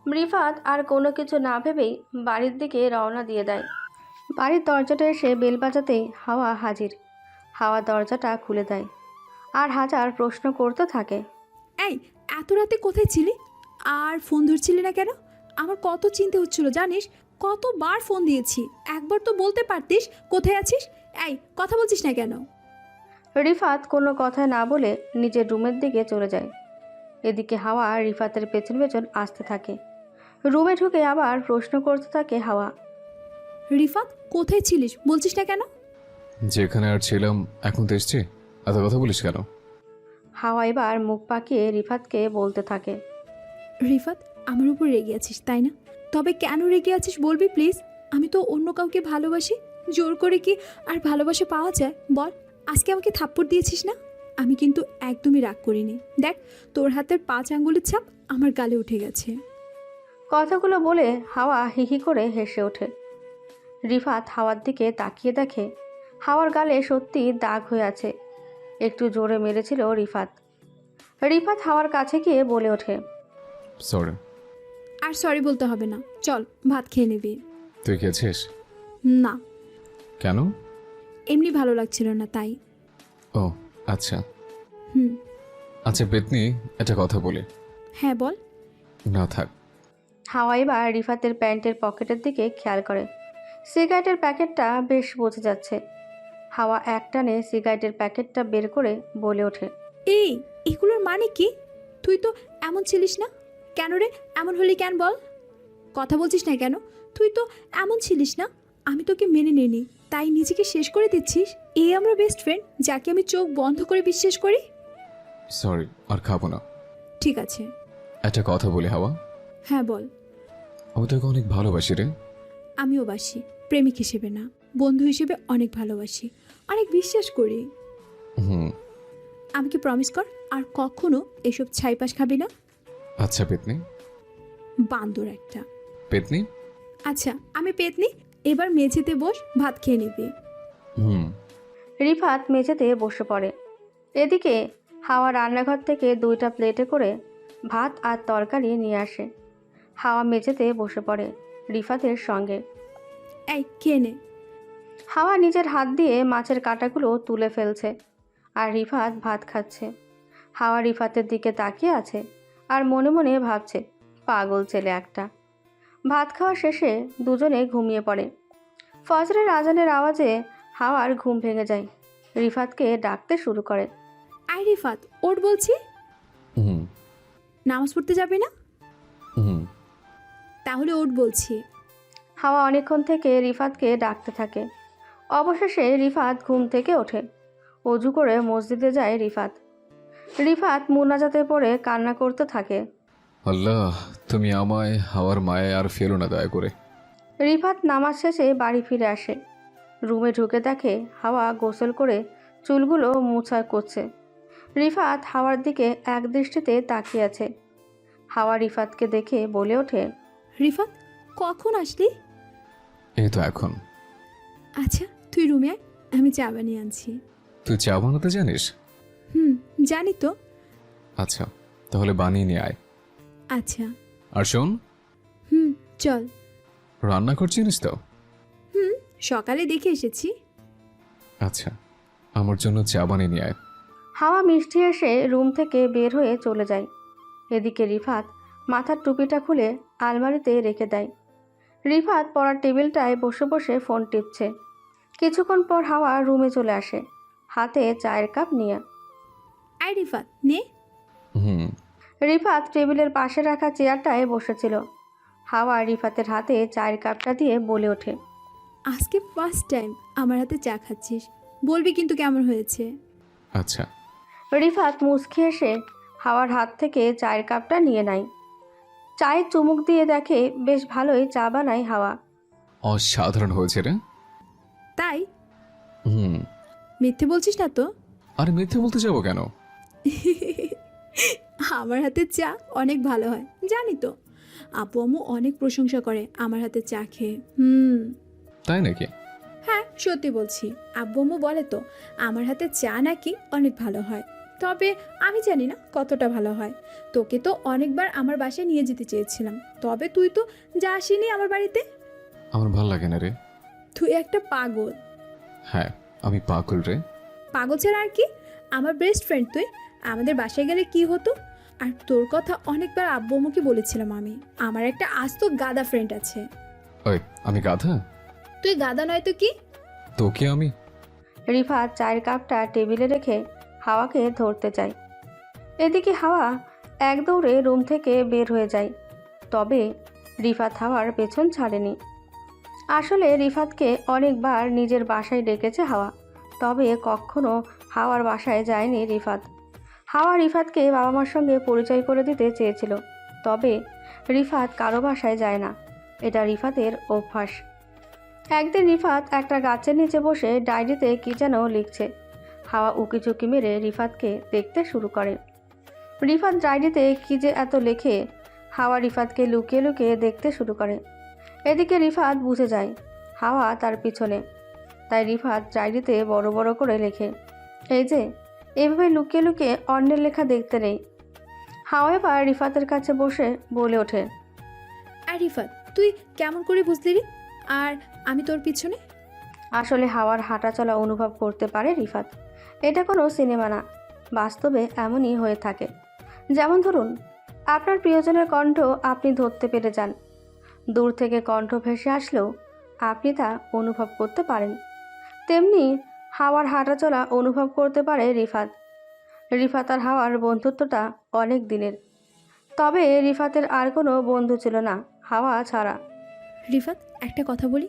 রিফাত আর কোনো কিছু না ভেবেই বাড়ির দিকে রওনা দিয়ে দেয়। বাড়ির দরজাটা এসে বেল বাজাতেই হাওয়া হাজির। হাওয়া দরজাটা খুলে দেয় আর হাজার প্রশ্ন করতে থাকে। এই এত রাতে কোথায় ছিলি? আর ফোন ধরছিলি না কেন? আমার কত চিন্তা হচ্ছিল জানিস, কতবার ফোন দিয়েছি, একবার তো বলতে পারতিস কোথায় আছিস। এই কথা বলছিস না কেন? রিফাত কোনো কথা না বলে নিজের রুমের দিকে চলে যায়। এদিকে হাওয়া রিফাতের পেছন পেছন আসতে থাকে। রুমে ঢুকে আবার প্রশ্ন করতে থাকে হাওয়া। রিফাত কোথায় ছিলিস বলছিস না কেন? যেখানে আর ছিলাম এখন তো এসছি, এত কথা বলিস কেন? হাওয়া এবার মুখ পাকিয়ে রিফাতকে বলতে থাকে। রিফাত আমার উপর রেগে আছিস তাই না? তবে কেন রেগে আছিস বলবি প্লিজ? আমি তো অন্য কাউকে ভালোবাসি, জোর করে কি আর ভালোবাসা পাওয়া যায় বল? আজকে আমাকে থাপ্পড় দিয়েছিস না, আমি কিন্তু একদমই রাগ করিনি। দেখ তোর হাতের 5 আঙ্গুলের ছাপ আমার গালে উঠে গেছে। কথাগুলো বলে হাওয়া হিহি করে হেসে ওঠে। রিফাত হাওয়ার দিকে তাকিয়ে দেখে হাওয়ার গালে সত্যি দাগ হয়ে আছে। একটু জোরে মেরেছিল রিফাত। রিফাত হাওয়ার কাছে গিয়ে বলে ওঠে। সরি। আর সরি বলতে হবে না, চল ভাত খেয়ে নিবি। তুই খেয়েছিস? না, কেন? এমনি ভালো লাগছিল না তাই। ও আচ্ছা। হুম। আচ্ছা পেতনি, একটা কথা বলি। হ্যাঁ বল। না থাক। হাওয়া এবার রিফাতের প্যান্টের পকেটের দিকে খেয়াল করে। সিগারেটের প্যাকেটটা বেশ বোঝা যাচ্ছে। হাওয়া একটানে সিগারেটের প্যাকেটটা বের করে বলে ওঠে, এই, এগুলোর মানে কি? তুই তো এমন ছিলিস না। কেন রে, এমন হলি কেন বল? কথা বলছিস না কেন? তুই তো এমন ছিলিস না। আমি তোকে মেনে নিইনি, তাই নিজেকে শেষ করে দিচ্ছিস। এই আমরা বেস্ট ফ্রেন্ড, যাকে আমি চোখ বন্ধ করে বিশ্বাস করি। সরি, আর খাবো না। ঠিক আছে। একটা কথা বলি হাওয়া, হ্যাঁ বল। আমি তোকে অনেক ভালোবাসি রে। আমিও বাসি, প্রেমিক হিসেবে না, বন্ধু হিসেবে অনেক ভালোবাসি, অনেক বিশ্বাস করি। হুম। আমাকে প্রমিস কর আর কখনো এসব ছাইপাশ খাবি না। আচ্ছা পেতনি। বান্দর একটা। পেতনি। আচ্ছা আমি পেতনি, এবার মেঝেতে বস, ভাত খেয়ে নিবি। হুম। রিফাত মেঝেতে বসে পড়ে। এদিকে হাওয়া রান্নাঘর থেকে 2টা প্লেটে করে ভাত আর তরকারি নিয়ে আসে। হাওয়া মেঝেতে বসে পড়ে রিফাতের সঙ্গে। এই খেয়ে নে। হাওয়া নিজের হাত দিয়ে মাছের কাঁটাগুলো তুলে ফেলছে আর রিফাত ভাত খাচ্ছে। হাওয়া রিফাতের দিকে তাকিয়ে আছে আর মনে মনে ভাবছে, পাগল ছেলে একটা। ভাত খাওয়া শেষে দুজনে ঘুমিয়ে পড়ে। ফজরের আজানের আওয়াজে হাওয়ার ঘুম ভেঙে যায়। রিফাতকে ডাকতে শুরু করে। আই রিফাত, ওঠ বলছি। হুম। নামাজ পড়তে যাবি না? হুম। তাহলে ওঠ বলছি। হাওয়া অনেকক্ষণ থেকে রিফাতকে ডাকতে থাকে। অবশেষে রিফাত ঘুম থেকে ওঠে। অজু করে মসজিদে যায় রিফাত। রিফাত মুনাজাতে পড়ে কান্না করতে থাকে। আল্লাহ, তুমি আমায় হাওয়ার মায়ে আর ফেলো না দয়া করে। রিফাত নামাজ শেষে বাড়ি ফিরে আসে। রুমে ঢুকে দেখে হাওয়া গোসল করে চুলগুলো মোছা করছে। রিফাত হাওয়ার দিকে এক দৃষ্টিতে তাকিয়ে আছে। হাওয়া রিফাতকে দেখে বলে ওঠে, রিফাত, কখন আসলি? এই তো এখন। আচ্ছা তুই রুমে আয়, আমি চা বানিয়ে আনছি। তুই চা বানাতে জানিস? হুম, জানি তো। আচ্ছা তাহলে বানিয়ে নিয়ে আয়। আচ্ছা। আর শোন, হুম, চল। রান্না করছিস তো? হুম, সকালে দেখে এসেছি। আচ্ছা, আমার জন্য চা বানিয়ে নিয়ে আয়। হাওয়া মিষ্টি এসে রুম থেকে বের হয়ে চলে যায়। এদিকে রিফাত মাথার টুপিটা খুলে আলমারিতে রেখে দেয়। রিফাত পড়ার টেবিলটায় বসে বসে ফোন টিপছে। কিছুক্ষণ পর হাওয়া রুমে চলে আসে, হাতে চায়ের কাপ নিয়ে। আই রিফাত, নে। হুম। রিফাত টেবিলের পাশে রাখা চেয়ারটায় বসেছিল। হাওয়া রিফাতের হাতে চায়ের কাপটা দিয়ে বলে ওঠে, আজকে ফার্স্ট টাইম আমার হাতে চা খাচ্ছিস, বলবি কিন্তু কেমন হয়েছে। আচ্ছা। রিফাত মুচকি এসে হাওয়ার হাত থেকে চায়ের কাপটা নিয়ে নেয়। চায়ের চুমুক দিয়ে দেখে বেশ ভালোই চা বানায় হাওয়া। অসাধারণ হয়েছে রে। তাই? হুম। মিথ্যে বলছিস না তো? আরে মিথ্যে বলতে যাবো কেন? আমার হাতের চা অনেক ভালো হয়, জানি তো। আপু আম্মু অনেক প্রশংসা করে আমার হাতে চা খেয়ে। হুম। তাই নাকি? হ্যাঁ সত্যি বলছি, আব্বু আম্মু বলে তো আমার হাতে চা নাকি অনেক ভালো হয়। তবে আমি জানি না কতটা ভালো হয়। তোকে তো অনেকবার আমার বাসায় নিয়ে যেতে চেয়েছিলাম, তবে তুই তো যাসনি আমার বাড়িতে। আমার ভাল লাগে না রে। তুই একটা পাগল। হ্যাঁ আমি পাগল রে। পাগল ছাড়া আর কি? আমার বেস্ট ফ্রেন্ড তুই। আমাদের বাসায় গেলে কি হতো? আর তোর কথা অনেকবার আব্বু আম্মুকে বলেছিলাম আমি। আমার একটা আস্ত গাদা ফ্রেন্ড আছে। ওই আমি গাধা? তুই গাদা নয় তো কি? তোকে আমি। রিফাত চায়ের কাপটা টেবিলে রেখে হাওয়াকে ধরতে চায়। এদিকে হাওয়া এক দৌড়ে রুম থেকে বের হয়ে যায়। তবে রিফাত হাওয়ার পেছন ছাড়েনি। আসলে রিফাতকে অনেকবার নিজের বাসায় ডেকেছে হাওয়া, তবে কখনো হাওয়ার বাসায় যায়নি রিফাত। হাওয়া রিফাতকে বাবা মার সঙ্গে পরিচয় করে দিতে চেয়েছিল, তবে রিফাত কারো বাসায় যায় না, এটা রিফাতের অভ্যাস। একদিন রিফাত একটা গাছের নিচে বসে ডায়েরিতে কী যেন লিখছে। হাওয়া উকিঝুঁকি মেরে রিফাতকে দেখতে শুরু করে। রিফাত ডায়েরিতে কী যে এত লেখে, হাওয়া রিফাতকে লুকিয়ে লুকিয়ে দেখতে শুরু করে। এদিকে রিফাত বুঝে যায় হাওয়া তার পিছনে, তাই রিফাত ডায়েরিতে বড় বড় করে লেখে, এই যে এভাবে লুকিয়ে লুকিয়ে অন্যের লেখা দেখতে নেই। হাওয়া এবার রিফাতের কাছে বসে বলে ওঠে, আর রিফাত, তুই কেমন করে বুঝলি রে আর আমি তোর পিছনে? আসলে হাওয়ার হাঁটা চলা অনুভব করতে পারে রিফাত। এটা কোনো সিনেমা না, বাস্তবে এমনই হয়ে থাকে। যেমন ধরুন, আপনার প্রিয়জনের কণ্ঠ আপনি ধরতে পেরে যান, দূর থেকে কণ্ঠ ভেসে আসলেও আপনি তা অনুভব করতে পারেন। তেমনি হাওয়ার হাঁটা চলা অনুভব করতে পারে রিফাত। রিফাত আর হাওয়ার বন্ধুত্বটা অনেক দিনের, তবে রিফাতের আর কোনো বন্ধু ছিল না হাওয়া ছাড়া। রিফাত, একটা কথা বলি।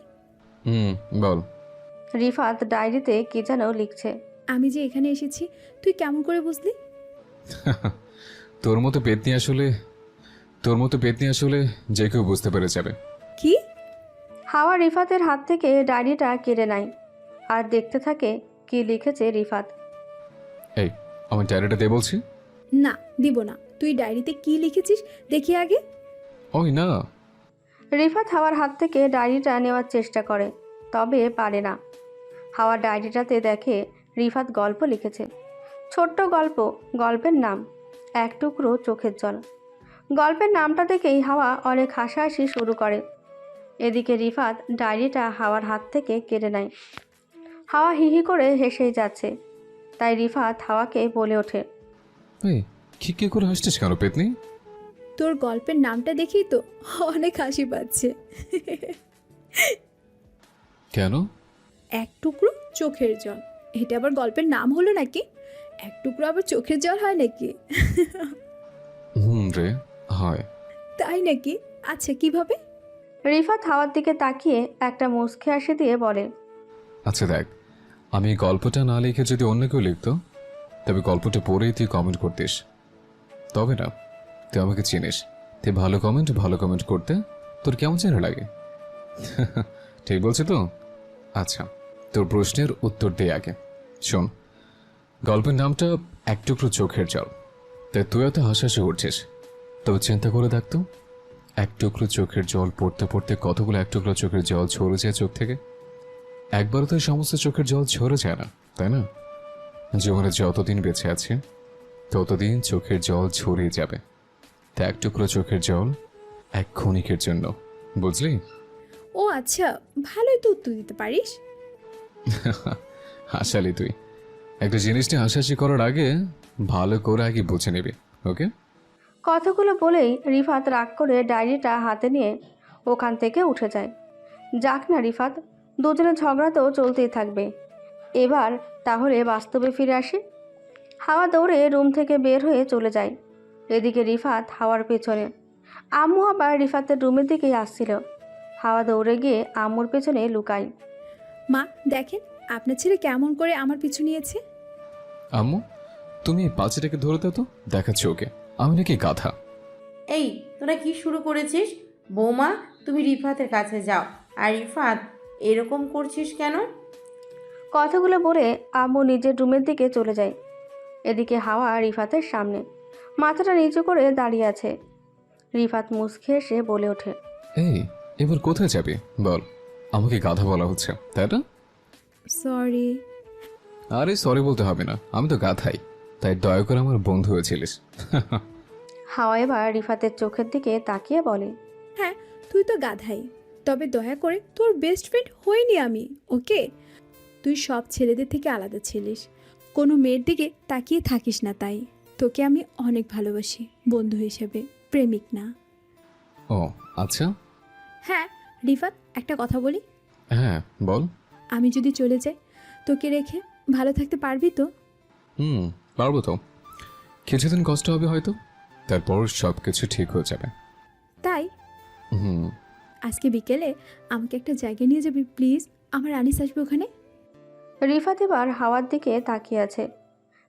বল। রিফাত ডায়েরিতে কি যেন লিখছে। আমি যে এখানে এসেছি তুই কেমন করে বুঝলি? তোর মতো পেতনি আসলে যে কেউ বুঝতে পেরে যাবে। কি? হাওয়া রিফাতের হাত থেকে ডায়েরিটা কেড়ে নেয় আর দেখতে থাকে কি লিখেছে রিফাত। এই, আমার ডায়েরিটা দে বলছি। না, দিব না। তুই ডায়েরিতে কি লিখেছিস দেখি আগে। ওই না। রিফাত হাওয়ার হাত থেকে ডায়েরিটা নেওয়ার চেষ্টা করে, তবে পারে না। হাওয়া ডায়েরিটাতে দেখে রিফাত গল্প লিখেছে। ছোট্ট গল্প, গল্পের নাম এক টুকরো চোখের জল। গল্পের নামটা দেখেই হাওয়া অনেক হাসাহাসি শুরু করে। এদিকে রিফাত ডায়েরিটা হাওয়ার হাত থেকে কেড়ে নেয়। হাওয়া হিহি করে হেসেই যাচ্ছে, তাই রিফাত হাওয়াকে বলে ওঠে, এই, কি করে হাসছিস কেন পেতনি? তোর গল্পের নামটা দেখেই তো অনেক হাসি পাচ্ছে। কেন? এক টুকরো চোখের জল, এটা আবার গল্পের নাম হলো নাকি? এক টুকরো আবার চোখের জল হয় নাকি? রে, হয়। তাই নাকি? আচ্ছা, কিভাবে? রিফাত হাওয়ার দিকে তাকিয়ে একটা মুচকি হাসি দিয়ে বলে, আচ্ছা দেখ, আমি এই গল্পটা না লিখে যদি অন্য কেউ লিখতো, তবে গল্পটা পড়েই তুই কমেন্ট করতিস। তবে না, তুই আমাকে চিনিস, তুই ভালো কমেন্ট করতে তোর কেমন যেন লাগে। ঠিক বলছি তো? আচ্ছা, তোর প্রশ্নের উত্তর দে আগে। শোন, গল্পের নামটা এক টুকরো চোখের জল, তাই তুই এত হাসাহাসি করছিস। তবে চিন্তা করে দেখ তো, এক টুকরো চোখের জল পড়তে পড়তে কতগুলো এক টুকরো চোখের জল ঝরে যায় চোখ থেকে। একবারও তো এই সমস্ত চোখের জল ঝরে যায় না, তাই না? জীবনে যতদিন বেঁচে আছে ততদিন চোখের জল ঝরেই যাবে। তা এক টুকরো চোখের জল এক ক্ষণিকের জন্য, বুঝলি? ও আচ্ছা, ভালোই তো উত্তর দিতে পারিস। হাসালি তুই। একটা জিনিস নিয়ে হাসাহাসি করার আগে ভালো করে আগে বুঝে নিবি, ওকে? কথাগুলো বলেই রিফাত রাগ করে ডায়েরিটা হাতে নিয়ে ওখান থেকে উঠে যায়। যাক না রিফাত, দুজনের ঝগড়া তো চলতেই থাকবে। এবার তাহলে বাস্তবে ফিরে আসি। হাওয়া দৌড়ে রুম থেকে বের হয়ে চলে যায়। এদিকে রিফাত হাওয়ার পেছনে। আম্মু আবার রিফাতের রুমের দিকেই আসছিল। হাওয়া দৌড়ে গিয়ে আম্মুর পেছনে লুকায়। মা দেখেন, আপনার ছেলে কেমন করে আমার পিছু নিয়েছে। আম্মু, তুমি এই বাচ্চাটাকে ধরে দাও তো, দেখাচ্ছি ওকে আমি নাকি গাধা। এই, তোরা কি শুরু করেছিস? বৌমা, তুমি রিফাতের কাছে যাও। আর রিফাত, এরকম করছিস কেন? কথাগুলো বলে আম্মু নিজের রুমের দিকে চলে যায়। এদিকে হাওয়া রিফাতের সামনে মাথাটা নিচু করে দাঁড়িয়ে আছে। রিফাত মুচকি এসে বলে ওঠে, এই, এবার কোথায় যাবি বল? আমাকে গাধা বলা হচ্ছে, তাই না? সরি। আরে সরি বলতে হবে না, আমি তো গাধাই, তাই দয়া করে আমার বন্ধু হয়েছিলিস। হাওয়া এবার রিফাতের চোখের দিকে তাকিয়ে বলে, হ্যাঁ, তুই তো গাধাই, তবে দয়া করে তোর বেস্ট ফ্রেন্ড হইনি আমি, ওকে? তুই সব ছেলেদের থেকে আলাদা ছিলিস, কোনো মেয়ের দিকে তাকিয়ে থাকিস না, তাই তোকে আমি অনেক ভালোবাসি বন্ধু হিসেবে, প্রেমিক না। ও আচ্ছা। হ্যাঁ রিফাত, একটা কথা বলি। হ্যাঁ বল। আমি যদি চলে যাই তোকে রেখে ভালো থাকতে পারবি তো? পারবো তো, কিছুদিন কষ্ট হবে হয়তো, তারপর সব কিছু ঠিক হয়ে যাবে। তাই হুম। আজকে বিকেলে আমাকে একটা জায়গায় নিয়ে যাবি প্লিজ, আমার আনিস আসবে ওখানে। রিফাত এবার হাওয়ার দিকে তাকিয়ে আছে।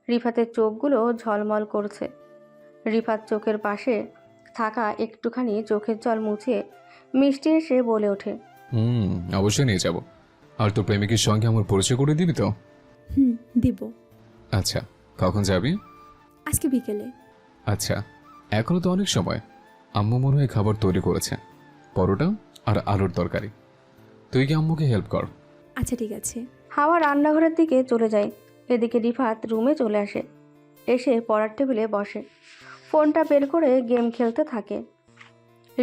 রিফাতের চোখগুলো ঝলমল করছে। রিফাত চোখের পাশে থাকা একটুখানি চোখের জল মুছিয়ে মিষ্টি এসে বলে ওঠে, অবশ্যই নিয়ে যাব। আর তোর প্রেমিকের সঙ্গে আমার পরিচয় করে দিবি তো? দিব। আচ্ছা, কখন যাবি? আজকে বিকেলে। আচ্ছা, এখনো তো অনেক সময়। আম্মু মনে হয় খাবার তৈরি করেছে, পরোটা আর আলুর তরকারি। তুই কি আম্মুকে হেল্প কর। আচ্ছা ঠিক আছে। হাওয়া রান্নাঘরের দিকে চলে যায়। এদিকে রিফাত রুমে চলে আসে, এসে পড়ার টেবিলে বসে, ফোনটা বের করে গেম খেলতে থাকে।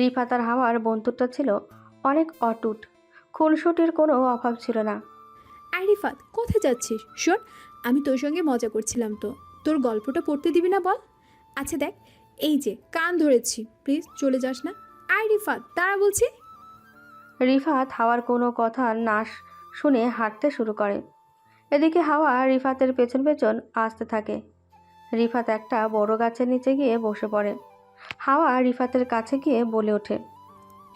রিফাত আর হাওয়ার বন্ধুত্বটা ছিল অনেক অটুট, খুনসুটির কোনো অভাব ছিল না। আর রিফাত কোথায় যাচ্ছিস? শোন, আমি তোর সঙ্গে মজা করছিলাম তো, তোর গল্পটা পড়তে দিবি না বল? আচ্ছা দেখ, এই যে কান ধরেছি, প্লিজ চলে যাস না। আর রিফাত দাঁড়া বলছি। রিফাত হাওয়ার কোনো কথা না শুনে হাঁটতে শুরু করে। এদিকে হাওয়া রিফাতের পেছন পেছন আসতে থাকে। রিফাত একটা বড় গাছের নিচে গিয়ে বসে পড়ে। হাওয়া রিফাতের কাছে গিয়ে বলে ওঠে,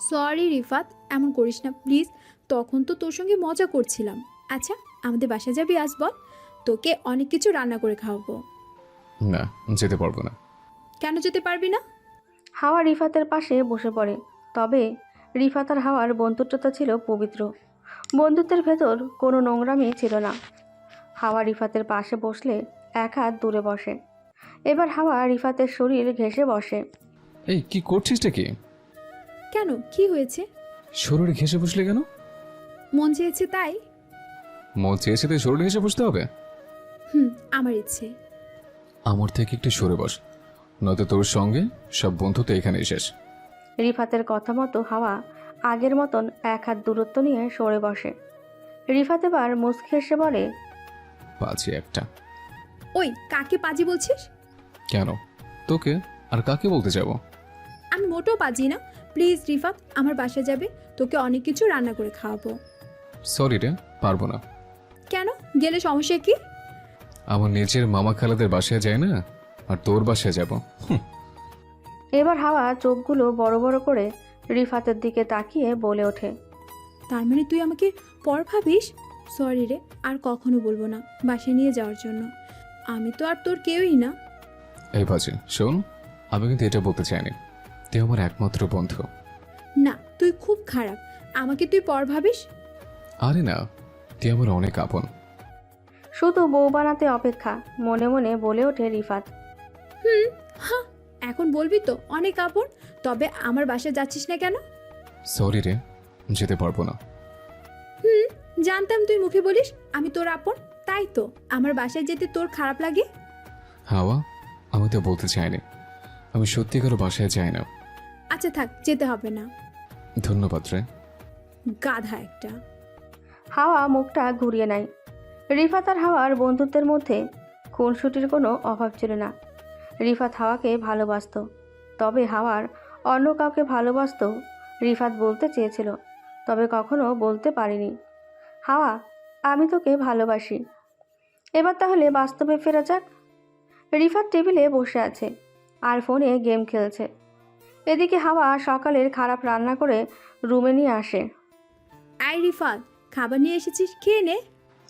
সরি রিফাত, এমন করিস না প্লিজ, তখন তো তোর সঙ্গে মজা করছিলাম। আচ্ছা আমাদের বাসা যাবি আজ বল, তোকে অনেক কিছু রান্না করে খাওয়াবো। না, যেতে পারবো না। কেন যেতে পারবি না? হাওয়া রিফাতের পাশে বসে পড়ে। তবে রিফাত আর হাওয়ার বন্ধুত্বটা ছিল পবিত্র। বন্ধুত্বের ভেতর কোনো নোংরামি ছিল না। হাওয়া রিফাতের পাশে বসলে এক হাত দূরে বসে। এবার হাওয়া রিফাতের শরীর ঘেঁষে বসে। এই কি করছিসটা কি? কেন, কি হয়েছে? শরীরে ঘেঁষে বসলে কেন? মন চেয়েছে তাই। মন চেয়েছে তাই শরীরে ঘেঁষে বসতে হবে? আমার ইচ্ছে। আমার থেকে একটু সরে বস, নয়তো তোর সঙ্গে সব বন্ধুত্ব এখানে শেষ। রিফাতের কথা মতো হাওয়া আগের মতন এক হাত দূরত্ব নিয়ে সরে বসে। রিফাত এবার মুচকি হেসে বলে, পাচ্ছি একটা। ওই কাকে পাজি বলছিস? কেন, তোকে আর কাকে বলতে যাব? আমি মোটেও পাজি না। প্লিজ রিফাত, আমার বাসা যাবে, তোকে অনেক কিছু রান্না করে খাওয়াবো। সরি রে, পারবো না। কেন, গেলে সমস্যা কি? আমার নিজের মামা খালাদের বাসায় যায় না, আর তোর বাসায় যাব? এবার হাওয়া চোখগুলো বড় বড় করে রিফাতের দিকে তাকিয়ে বলে ওঠে, তার মানে তুই আমাকে পর ভাবিস? সরি রে, আর কখনো বলবো না বাসায় নিয়ে যাওয়ার জন্য। আমি তো আর তোর কেউই না। এই বাজে শোন, আমি কিন্তু এটা বলতে চাইনি, তুই আমার একমাত্র বন্ধু। না, তুই খুব খারাপ, আমাকে তুই পর ভাবিস। আরে না, তুই আমার অনেক আপন। শুধু বউ বানাতে অপেক্ষা, মনে মনে বলে ওঠে রিফাত। হ্যাঁ, এখন বলবি তো অনেক আপন, তবে আমার বাসায় যাচ্ছিস না কেন? সরি রে, যেতে পারবো না। জানতাম তুই মুখে বলিস আমি তোর আপন, তাই তো আমার বাসায় যেতে তোর খারাপ লাগে। হাওয়া, আমি তো বলতে চাইনি, আমি সত্যিকার বাসায় যাই না। আচ্ছা থাক, যেতে হবে না। ধন্যবাদ রে। গাধা একটা। হাওয়া মুখটা ঘুরিয়ে নেয়। রিফাত আর হাওয়ার বন্ধুত্বের মধ্যে খুনসুটির কোনো অভাব ছিল না। রিফাত হাওয়াকে ভালোবাসতো, তবে হাওয়ার অন্য কাউকে ভালোবাসতো রিফাত বলতে চেয়েছিল, তবে কখনো বলতে পারিনি। হাওয়া, আমি তোকে ভালোবাসি। এবার তাহলে বাস্তবে ফেরা যাক। রিফাত টেবিলে বসে আছে আর ফোনে গেম খেলছে। এদিকে হাওয়া সকালের খারাপ রান্না করে রুমে নিয়ে আসে। আই রিফাত, খাবার নিয়ে এসেছিস, খেয়ে নে।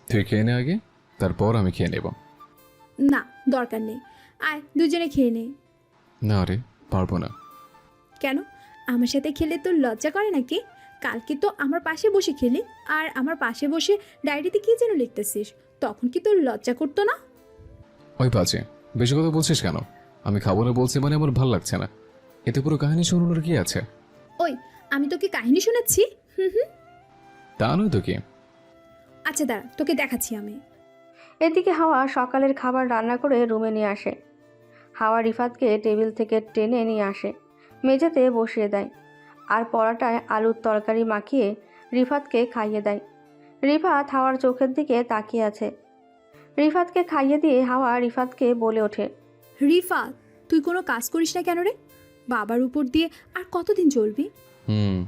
তুই খেয়ে নে আগে, তারপর আমি খেয়ে নেব। না, দরকার নেই, আয় দুজনে খেয়ে নে। না রে, পারবো না। কেন, আমার সাথে খেলে তোর লজ্জা করে নাকি? কালকে তো আমার পাশে বসে খেলি, আর আমার পাশে বসে ডায়েরিতে কি যেন লিখতেছিস, তখন কি তোর লজ্জা করতো না? ওই বাজে, বেশি কথা বলছিস কেন? আমি খাবো না বলছি মানে আমার ভাল লাগছে না, এতে পুরো কাহিনী শোনানোর কি আছে? ওই, আমি তোকে কাহিনী শোনাচ্ছি? তা নয় তো কি? আচ্ছা দাঁড়া, তোকে দেখাচ্ছি আমি। এদিকে হাওয়া সকালের খাবার রান্না করে রুমে নিয়ে আসে। হাওয়া রিফাতকে টেবিল থেকে টেনে নিয়ে আসে, মেঝেতে বসিয়ে দেয়, আর পরাটায় আলুর তরকারি মাখিয়ে রিফাতকে খাইয়ে দেয়। রিফাত হাওয়ার চোখের দিকে তাকিয়ে আছে। রিফাতকে খাইয়ে দিয়ে হাওয়া রিফাতকে বলে ওঠে, রিফাত, তুই কোনো কাজ করিস না কেন রে? বাবার উপর দিয়ে আর কতদিন চলবি? হুম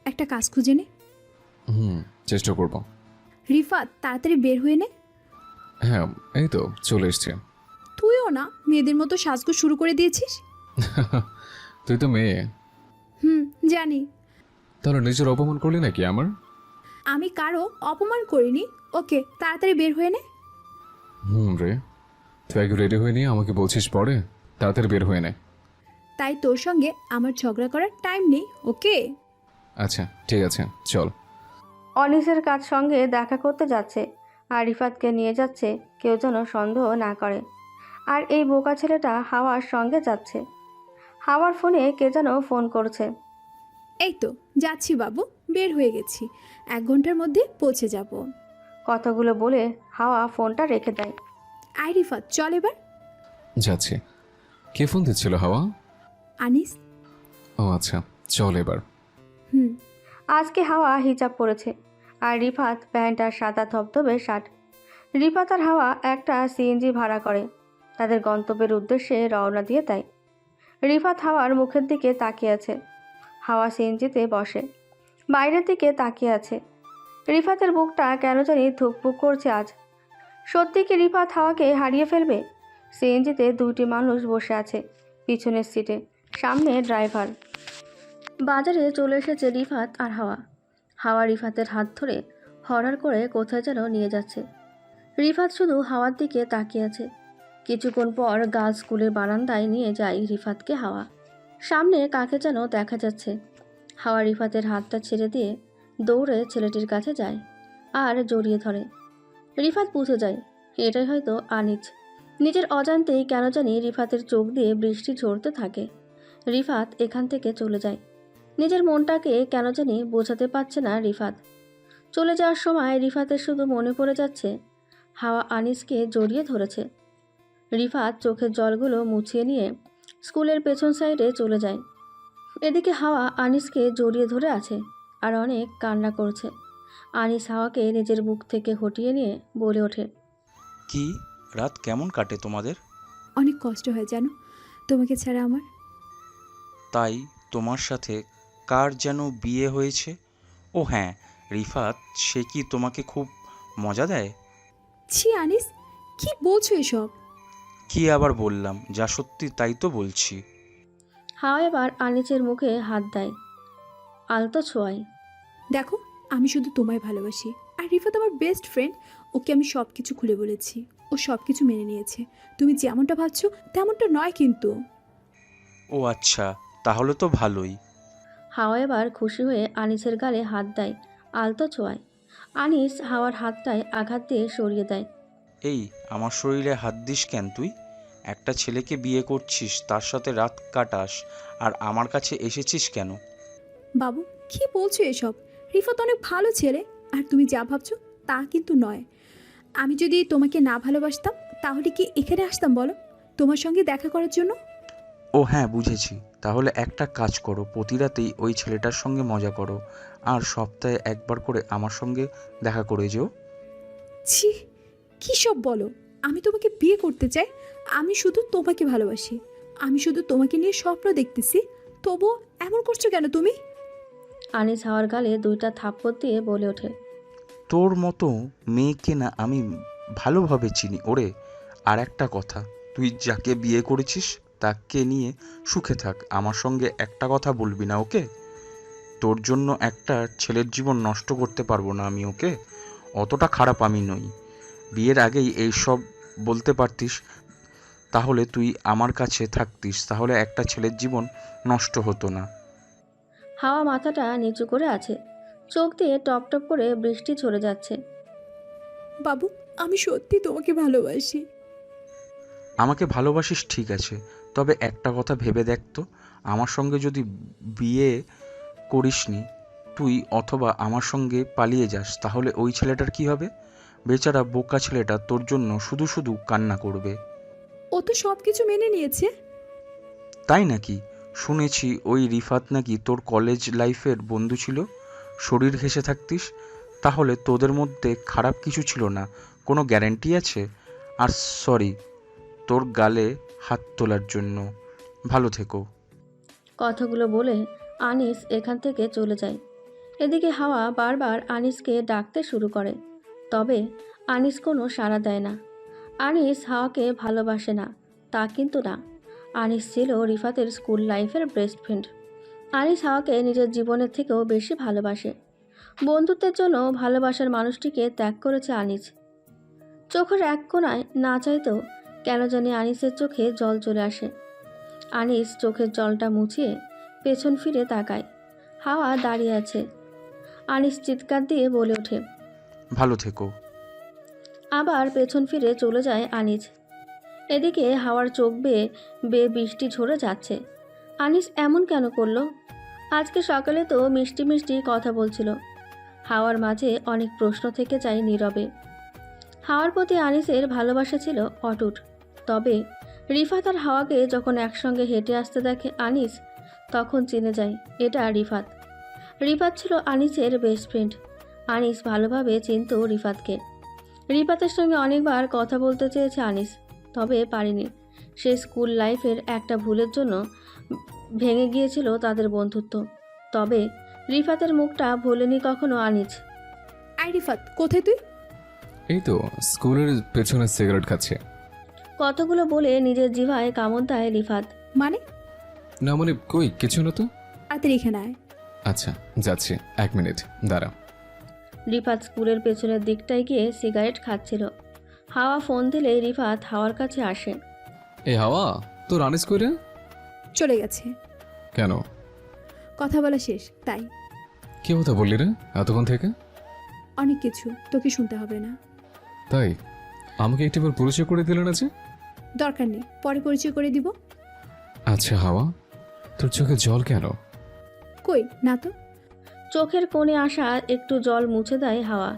একটা কাজ খুঁজে নে। চেষ্টা করব। রিফাত, তাড়াতাড়ি বের হয়ে নে। হ্যাঁ, এই তো চলে এসছে। তুইও না মেয়েদের মতো সাজগোজ শুরু করে দিয়েছিস। তুই তো মেয়ে, জানি। তাহলে নিজের অপমান করলি নাকি আমার? আমি কারো অপমান করিনি। ওকে, তাড়াতাড়ি বের হয়ে নে। রে, তুই আগে রেডি হয়ে নিয়ে আমাকে বলছিস পরে, তাড়াতাড়ি বের হয়ে নে। তাই তোর সঙ্গে আমার ঝগড়া করার টাইম নেই। ওকে, আচ্ছা ঠিক আছে, চল। অনিসের কাজ সঙ্গে দেখা করতে যাচ্ছে আর রিফাতকে নিয়ে যাচ্ছে, কেউ যেন সন্দেহ না করে। আর এই বোকা ছেলেটা হাওয়ার সঙ্গে যাচ্ছে। হাওয়ার ফোনে কে যেন ফোন করছে। এই তো যাচ্ছি বাবু, বের হয়ে গেছি, 1 ঘন্টার মধ্যে পৌঁছে যাব। কথাগুলো বলে হাওয়া ফোনটা রেখে দেয়। আই রিফাত, চল এবার। যাচ্ছি। কে ফোন দিচ্ছিল হাওয়া? আনিস। ও আচ্ছা, চল এবার। হুম। আজকে হাওয়া হিজাব পরেছে আর রিফাত প্যান্ট আর সাদা ধবধবে শার্ট। রিফাত আর হাওয়া একটা সিএনজি ভাড়া করে তাদের গন্তব্যের উদ্দেশ্যে রওনা দিয়ে দেয়। রিফাত হাওয়ার মুখের দিকে তাকিয়ে আছে। হাওয়া সিএনজিতে বসে বাইরের দিকে তাকিয়ে আছে। রিফাতের বুকটা কেন জানি ধুকপুক করছে আজ। সত্যি কি রিফাত হাওয়াকে হারিয়ে ফেলবে? সিএনজিতে দুইটি মানুষ বসে আছে পিছনের সিটে, সামনে ড্রাইভার। বাজারে চলে এসেছে রিফাত আর হাওয়া। হাওয়া রিফাতের হাত ধরে হরার করে কোথায় যেন নিয়ে যাচ্ছে। রিফাত শুধু হাওয়ার দিকে তাকিয়ে আছে। কিছুক্ষণ পর গার্লস স্কুলের বারান্দায় নিয়ে যায় রিফাতকে হাওয়া। সামনে কাকে যেন দেখা যাচ্ছে। হাওয়া রিফাতের হাতটা ছেড়ে দিয়ে দৌড়ে ছেলেটির কাছে যায় আর জড়িয়ে ধরে। রিফাত বুঝে যায় এটাই হয়তো আনিজ। নিজের অজান্তেই কেন জানি রিফাতের চোখ দিয়ে বৃষ্টি ঝরতে থাকে। রিফাত এখান থেকে চলে যায়। নিজের মনটাকে কেন জানি বোঝাতে পারছে না রিফাত। চলে যাওয়ার সময় রিফাতের শুধু মনে পড়ে যাচ্ছে হাওয়া আনিসকে জড়িয়ে ধরেছে। রিফাত চোখের জলগুলো মুছিয়ে নিয়ে স্কুলের পেছন সাইডে চলে যায়। এদিকে হাওয়া আনিসকে জড়িয়ে ধরে আছে আর অনেক কান্না করছে। আনিস হাওয়াকে নিজের বুক থেকে হটিয়ে নিয়ে বলে ওঠে, কি রাত কেমন কাটে তোমাদের? অনেক কষ্ট হয় জানো তোমাকে ছাড়া আমার। তাই তোমার সাথে কার যেন বিয়ে হয়েছে? ও হ্যাঁ, রিফাত, সে কি তোমাকে খুব মজা দেয়? ছি আনিস, কি বলছো এসব? কি আবার বললাম, যা সত্যি তাই তো বলছি। হাওয়া এবার আনিসের মুখে হাত দেয়, আলতো ছোঁয়ায়। দেখো আমি শুধু তোমায় ভালোবাসি আর রিফাত আমার বেস্ট ফ্রেন্ড। ওকে আমি সব কিছু খুলে বলেছি, ও সব কিছু মেনে নিয়েছে। তুমি যেমনটা ভাবছো তেমনটা নয় কিন্তু। ও আচ্ছা, তাহলে তো ভালোই। হাওয়া এবার খুশি হয়ে আনিসের গালে হাত দেয়, আলতো ছোঁয়ায়। আনিস হাওয়ার হাতটায় আঘাত দিয়ে সরিয়ে দেয়। এই, আমার শরীরে হাত দিস কেন তুই? একটা ছেলেকে বিয়ে করছিস, তার সাথে রাত কাটাস, আর আমার কাছে এসেছিস কেন? বাবু কি বলছো এসব? রিফাত অনেক ভালো ছেলে আর তুমি যা ভাবছো তা কিন্তু নয়। আমি যদি তোমাকে না ভালোবাসতাম তাহলে কি এখানে আসতাম বলো তোমার সঙ্গে দেখা করার জন্য? ও হ্যাঁ, বুঝেছি। তাহলে একটা কাজ করো, প্রতি রাতেই ওই ছেলেটার সঙ্গে মজা করো, আর সপ্তাহে একবার করে আমার সঙ্গে দেখা করে যেও। ছি, কী সব বলো? আমি তোমাকে বিয়ে করতে চাই, আমি শুধু তোমাকে ভালোবাসি, আমি শুধু তোমাকে নিয়ে স্বপ্ন দেখতেছি, তবুও এমন করছো কেন তুমি? আনিস হাওয়ার গালে দুইটা থাপ্পড় দিয়ে বলে ওঠে, তোর মতো মেয়েকে না আমি ভালোভাবে চিনি ওরে। আর একটা কথা, তুই যাকে বিয়ে করেছিস তাকে নিয়ে সুখে থাক, আমার সঙ্গে একটা কথা বলবি না, ওকে? তোর জন্য একটা ছেলের জীবন নষ্ট করতে পারবো না আমি, ওকে? অতটা খারাপ আমি নই। বিয়ের আগেই এই সব বলতে পারতিস, তাহলে তুই আমার কাছে থাকতিস, তাহলে একটা ছেলের জীবন নষ্ট হতো না। হাওয়া মাথাটা নিচু করে আছে, চোখ দিয়ে টপ টপ করে বৃষ্টি ঝরে যাচ্ছে। বাবু আমি সত্যি তোমাকে ভালোবাসি। আমাকে ভালোবাসিস ঠিক আছে, তবে একটা কথা ভেবে দেখ তো, আমার সঙ্গে যদি বিয়ে করিসনি তুই, অথবা আমার সঙ্গে পালিয়ে যাস, তাহলে ওই ছেলেটার কি হবে? বেচারা বোকা ছেলেটা তোর জন্য শুধু শুধু কান্না করবে। ও তো সব কিছু মেনে নিয়েছে। তাই নাকি? শুনেছি ওই রিফাত নাকি তোর কলেজ লাইফের বন্ধু ছিল, শরীর ঘেঁষে থাকতিস, তাহলে তোদের মধ্যে খারাপ কিছু ছিল না, কোনো গ্যারান্টি আছে? আর সরি তোর গালে হাত তোলার জন্য। ভালো থেকো। কথাগুলো বলে আনিস এখান থেকে চলে যায়। এদিকে হাওয়া বারবার আনিসকে ডাকতে শুরু করে, তবে আনিস কোনো সাড়া দেয় না। আনিস হাওয়াকে ভালোবাসে না তা কিন্তু না। আনিস ছিল রিফাতের স্কুল লাইফের বেস্ট ফ্রেন্ড। আনিস হাওয়াকে নিজের জীবনের থেকেও বেশি ভালোবাসে। বন্ধুত্বের জন্য ভালোবাসার মানুষটিকে ত্যাগ করেছে আনিস। চোখের এক কোণায় না চাইতেও কেন জানি আনিসের চোখে জল চলে আসে। আনিস চোখের জলটা মুছিয়ে পেছন ফিরে তাকায়। হাওয়া দাঁড়িয়ে আছে। আনিস চিৎকার দিয়ে বলে ওঠে, ভালো থেকো। আবার পেছন ফিরে চলে যায় আনিস। এদিকে হাওয়ার চোখ বেয়ে বেয়ে বৃষ্টি ঝরে যাচ্ছে। আনিস এমন কেন করলো? আজকে সকালে তো মিষ্টি মিষ্টি কথা বলছিল। হাওয়ার মাঝে অনেক প্রশ্ন থেকে যায় নীরবে। হাওয়ার প্রতি আনিসের ভালোবাসা ছিল অটুট, তবে রিফাত আর হাওয়াকে যখন একসঙ্গে হেঁটে আসতে দেখে আনিস, তখন চিনে যায় এটা রিফাত। রিফাত ছিল আনিসের বেস্ট ফ্রেন্ড। আনিস ভালোভাবে চিনত রিফাতকে। রিফাতের সঙ্গে অনেকবার কথা বলতে চেয়েছে আনিস, তবে পারেনি। সে স্কুল লাইফের একটা ভুলের জন্য ভেঙে গিয়েছিল তাদের বন্ধুত্ব। তবে রিফাতের মুখটা ভোলেনি কখনো আনিস। আই রিফাত, কোথায় তুই? এই তো স্কুলের পেছনে সিগারেট খাচ্ছে। কতগুলো বলে নিজের জিভায় কামড় দেয় রিফাত। মানে? না মানে কই কিছু না তো। তাড়াতাড়ি এখানে আয়। আচ্ছা যাচ্ছি, 1 মিনিট দাঁড়া। রিফাত স্কুলের পেছনের দিকটায় গিয়ে সিগারেট খাচ্ছিল। হাওয়া ফোন দিলে রিফাত হাওয়ার কাছে আসে। এই হাওয়া, তোর আনিস কই রে? চলে গেছে। কেন? কথা বলা শেষ তাই। কি কথা বললি রে এতক্ষণ থেকে? অনেক কিছু, তোকে শুনতে হবে না। তাই? আমাকে একটিবার পরিচয় করে দিলে না যে? দরকার নেই, পরে পরিচয় করে দিব। আচ্ছা হাওয়া, তোর চোখে জল কেন? কই না তো। চোখের কোণে আসা একটু জল মুছে দেয় হাওয়া।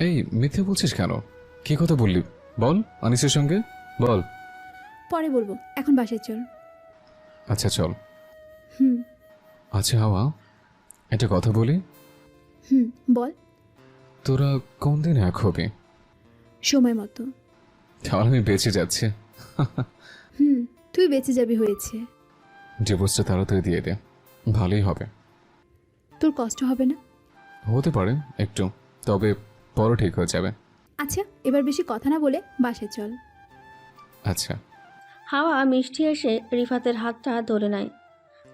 এই মিথ্যে বলছিস কেন? কি কথা বললি বল আনিসের সঙ্গে, বল। পরে বলবো, এখন বাসায় চল। আচ্ছা চল। হুম। আচ্ছা হাওয়া, একটা কথা বলি। হুম বল। তোরা কোন দিন এক হবি? সময় মতো। তাহলে আমি বেঁচে যাচ্ছি। হুম, তুই বেঁচে যাবি হয়েছে। ডিভোর্সটা তাড়াতাড়ি দিয়ে দে, ভালোই হবে। তোর কষ্ট হবে না? হতে পারে একটু, তবে পরে ঠিক হয়ে যাবে। আচ্ছা, এবার বেশি কথা না বলে বাসায় চল। আচ্ছা। হাওয়া মিষ্টি এসে রিফাতের হাতটা ধরে নেয়।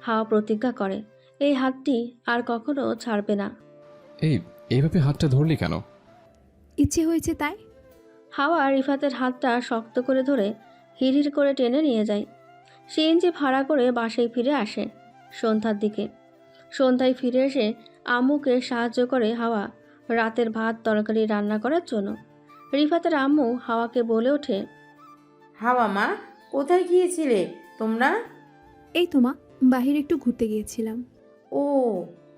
হাওয়া প্রতিজ্ঞা করে এই হাতটি আর কখনো ছাড়বে না। এইভাবে হাতটা ধরলি কেন? ইচ্ছে হয়েছে তাই। হাওয়া রিফাতের হাতটা শক্ত করে ধরে হিড়হিড় করে টেনে নিয়ে যায়। সিএনজি ভাড়া করে বাসায় ফিরে আসে সন্ধ্যার দিকে। সন্ধ্যায় ফিরে এসে আম্মুকে সাহায্য করে হাওয়া রাতের ভাত তরকারি রান্না করার জন্য। রিফাতের আম্মু হাওয়াকে বলে ওঠে, হাওয়া মা, কোথায় গিয়েছিলে তোমরা? এই তো মা, বাহিরে একটু ঘুরতে গিয়েছিলাম। ও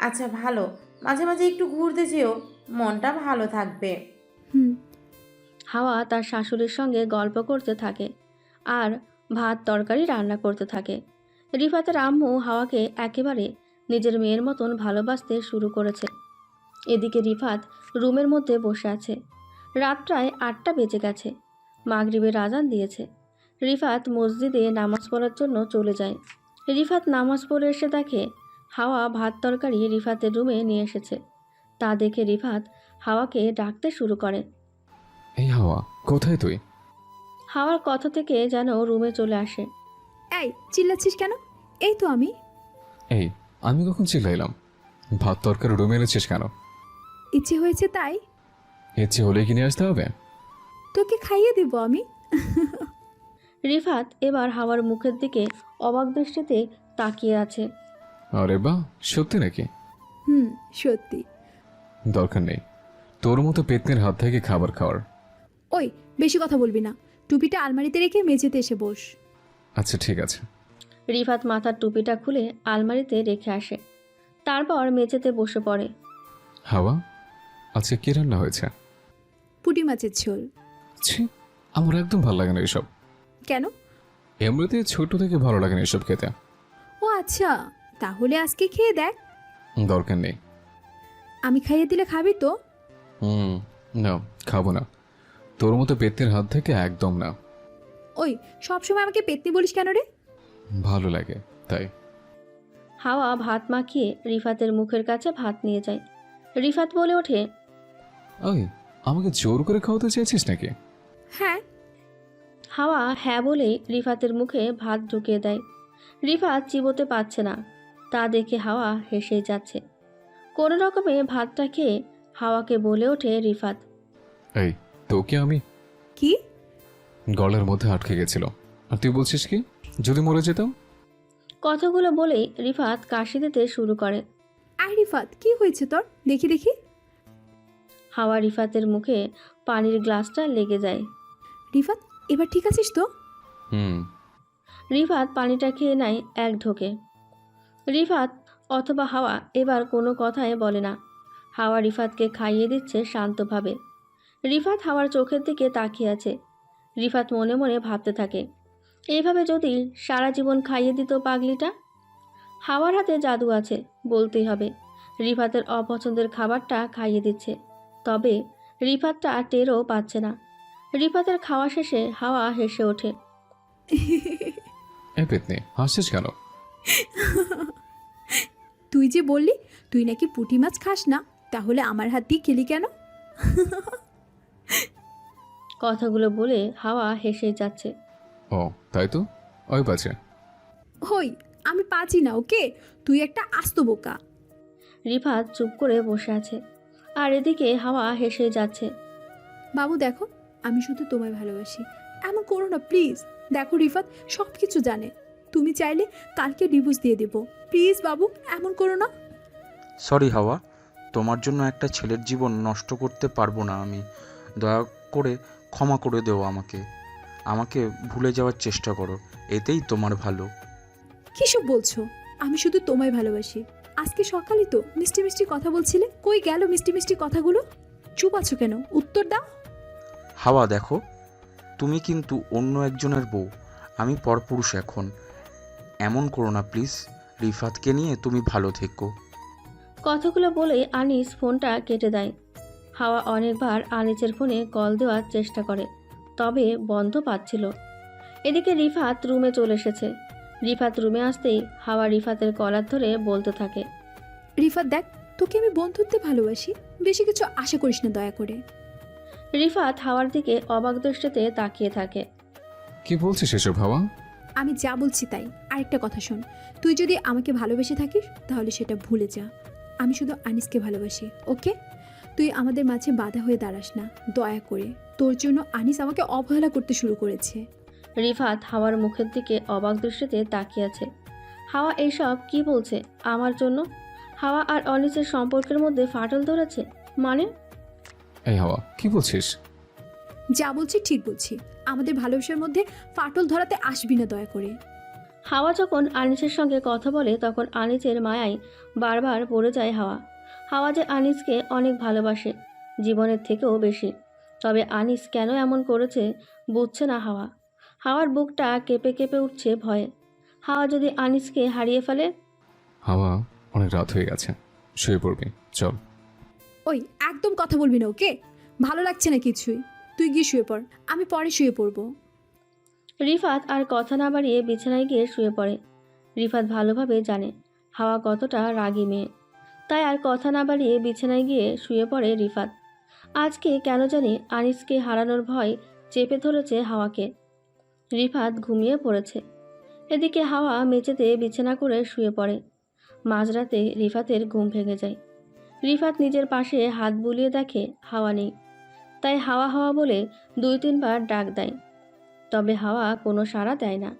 আচ্ছা, ভালো। মাঝে মাঝে একটু ঘুরতে যেও, মনটা ভালো থাকবে। হুম। হাওয়া তার শাশুড়ির সঙ্গে গল্প করতে থাকে আর ভাত তরকারি রান্না করতে থাকে। রিফাতের আম্মু হাওয়াকে একেবারে নিজের মেয়ের মতন ভালোবাসতে শুরু করেছে। এদিকে রিফাত রুমের মধ্যে বসে আছে। রাত প্রায় 8টা বেজে গেছে। মাগরিবের আজান দিয়েছে। রিফাত মসজিদে নামাজ পড়ার জন্য চলে যায়। রিফাত নামাজ পড়ে এসে দেখে হাওয়া ভাত তরকারি রিফাতের রুমে নিয়ে এসেছে। তা দেখে রিফাত হাওয়াকে ডাকতে শুরু করে। এই হাওয়া, কোথায় তুই? হাওয়ার কথা থেকে যেন রুমে চলে আসে। এই চিল্লাচ্ছিস কেন? এই তো আমি। আমি কখন চিল্লাইলাম? ভাত তরকারি রুমে এনেছিস কেন? ইচ্ছে হয়েছে তাই। ইচ্ছে হলে কি নিয়ে আসতে হবে? তোকে খাইয়ে দেব আমি। রিফাত এবার হাওয়ার মুখের দিকে অবাক দৃষ্টিতে তাকিয়ে আছে। আরে বাহ, সত্যি নাকি? হুম, সত্যি। দরকার নেই তোর মতো পেতনির হাত থেকে খাবার খাওয়ার। ওই বেশি কথা বলবি না। টুপিটা আলমারিতে রেখে মেঝেতে এসে বস। আচ্ছা ঠিক আছে। রিফাত মাথার টুপিটা খুলে আলমারিতে রেখে আসে। তারপর মেঝেতে বসে পড়ে। হাওয়া, আজকে কি রান্না হয়েছে? পুঁটি মাছের ঝোল। ছি, আমার একদম ভালো লাগে না এসব। কেন? এমনিতে ছোট থেকে ভালো লাগে না এসব খেতে। ও আচ্ছা, তাহলে আজকে খেয়ে দেখ। দরকার নেই। আমি খাইয়ে দিলে খাবি তো? না, খাবো না। তোর মতো পেতনির হাত থেকে একদম না। ওই সবসময় আমাকে পেতনি বলিস কেন রে? ভালো লাগে তাই। হাওয়া ভাত মাখিয়ে রিফাতের মুখের কাছে ভাত নিয়ে যায়। রিফাত বলে ওঠে, ওই আমাকে জোর করে খাওয়াতে চেয়েছিস নাকি? হ্যাঁ। হাওয়া হ্যাঁ বলেই রিফাতের মুখে ভাত ঢুকিয়ে দেয়। রিফাত চিবোতে পারছে না। তা দেখে হাওয়া হেসে যাচ্ছে। কোনো রকমে ভাতটা খেয়ে হাওয়াকে বলে ওঠে রিফাত, এই তোকে আমি কি? গলার মধ্যে আটকে গেছিল, আর তুই বলছিস কি যদি মরে যেতাম? কথাগুলো বলেই রিফাত কাশি দিতে শুরু করে। আই রিফাত, কি হয়েছে তোর? দেখি দেখি। হাওয়া রিফাতের মুখে পানির গ্লাসটা লেগে যায়। রিফাত, এবার ঠিক আছিস তো? হুম। রিফাত পানিটা খেয়ে নেয় এক ঢোকে। রিফাত অথবা হাওয়া এবার কোনো কথাই বলে না। হাওয়া রিফাতকে খাইয়ে দিচ্ছে শান্তভাবে। রিফাত হাওয়ার চোখের দিকে তাকিয়ে আছে। রিফাত মনে মনে ভাবতে থাকে, এইভাবে যদি সারা জীবন খাইয়ে দিত পাগলিটা। হাওয়ার হাতে জাদু আছে বলতেই হবে। রিফাতের অপছন্দের খাবারটা খাইয়ে দিচ্ছে, তবে রিফাতটা টেরও পাচ্ছে না। রিফাতের খাওয়া শেষে হাওয়া হেসে ওঠে। এই পেতনি, হাসছিস কেন? তুই যে বললি তুই নাকি পুঁটি মাছ খাস না, তাহলে আমার হাত দিয়ে খেলি কেন? কথাগুলো বলে হাওয়া হেসে যাচ্ছে। ও তাই তো, ওই পাচ্ছে। হই, আমি পাচ্ছি না, ওকে? তুই একটা আস্ত বোকা। রিফাত চুপ করে বসে আছে, আর এদিকে হাওয়া হেসে যাচ্ছে। বাবু দেখো, আমি শুধু তোমায় ভালোবাসি, এমন করো না প্লিজ। দেখো রিফাত সব কিছু জানে, তুমি চাইলে কালকে ডিভোর্স দিয়ে দেবো। প্লিজ বাবু, এমন করো না। সরি হাওয়া, তোমার জন্য একটা ছেলের জীবন নষ্ট করতে পারবো না আমি। দয়া করে ক্ষমা করে দেও আমাকে। আমাকে ভুলে যাওয়ার চেষ্টা করো, এতেই তোমার ভালো। কিসব বলছো? আমি শুধু তোমায় ভালোবাসি। আজকে সকালে তো মিষ্টি মিষ্টি কথা বলছিলে, কই গেল মিষ্টি মিষ্টি কথাগুলো? চুপ আছো কেন? উত্তর দাও। হাওয়া দেখো, তুমি কিন্তু অন্য একজনের বউ, আমি পরপুরুষ এখন। এমন করো না প্লিজ। রিফাতকে নিয়ে তুমি ভালো থেকো। কথাগুলো বলে আনিস ফোনটা কেটে দেয়। হাওয়া অনেকবার আনিসের ফোনে কল দেওয়ার চেষ্টা করে, তবে বন্ধ পাচ্ছিল। এদিকে রিফাত রুমে চলে এসেছে। রিফাত রুমে আসতেই হাওয়া রিফাতের কলার ধরে বলতে থাকে। রিফাত দেখ, তোকে আমি বন্ধুত্বে ভালোবাসি, বেশি কিছু আশা করিস না দয়া করে। রিফাত হাওয়ার দিকে অবাক দৃষ্টিতে তাকিয়ে থাকে। কি বলছিস এসব হাওয়া? আমি যা বলছি তাই। আরেকটা কথা শোন, তুই যদি আমাকে ভালোবেসে থাকিস তাহলে সেটা ভুলে যা। আমি শুধু আনিসকে ভালোবাসি, ওকে? তুই আমাদের মাঝে বাধা হয়ে দাঁড়াস না দয়া করে। তোর জন্য আনিস আমাকে অবহেলা করতে শুরু করেছে। রিফাত হাওয়ার মুখের দিকে অবাক দৃষ্টিতে তাকিয়ে আছে। হাওয়া এইসব কি বলছে আমার জন্য? হাওয়া আর অনিসের সম্পর্কের মধ্যে ফাটল ধরেছে মানে? এই হাওয়া, কি বলছিস? যা বলছি ঠিক বলছি। আমাদের ভালোবাসার মধ্যে ফাটল ধরাতে আসবি না দয়া করে। হাওয়া যখন আনিসের সঙ্গে কথা বলে তখন আনিসের মায়ায় বারবার পড়ে যায় হাওয়া। হাওয়া যে আনিসকে অনেক ভালোবাসে, জীবনের থেকেও বেশি। তবে আনিস কেন এমন করেছে বুঝছে না হাওয়া। হাওয়ার বুকটা কেঁপে কেঁপে উঠছে ভয়ে। হাওয়া যদি আনিসকে হারিয়ে ফেলে? হাওয়া, অনেক রাত হয়ে গেছে, শুয়ে পড়বি, চল। ওই, একদম কথা বলবি না, ওকে? ভালো লাগছে না কিছুই। তুই গিয়ে শুয়ে পড়, আমি পরে শুয়ে পড়বো। রিফাত আর কথা না বাড়িয়ে বিছানায় গিয়ে শুয়ে পড়ে। রিফাত ভালোভাবে জানে হাওয়া কতটা রাগী মেয়ে, তাই আর কথা না বাড়িয়ে বিছানায় গিয়ে শুয়ে পড়ে রিফাত। আজকে কেন জানি আনিসকে হারানোর ভয় চেপে ধরেছে হাওয়াকে। রিফাত ঘুমিয়ে পড়েছে। এদিকে হাওয়া মেঝেতে বিছানা করে শুয়ে পড়ে। মাঝরাতে রিফাতের ঘুম ভেঙে যায়। রিফাত নিজের পাশে হাত বুলিয়ে দেখে হাওয়া নেই, তাই হাওয়া হাওয়া বলে 2-3 বার ডাক দেয়, তবে হাওয়া কোনো সাড়া দেয় না।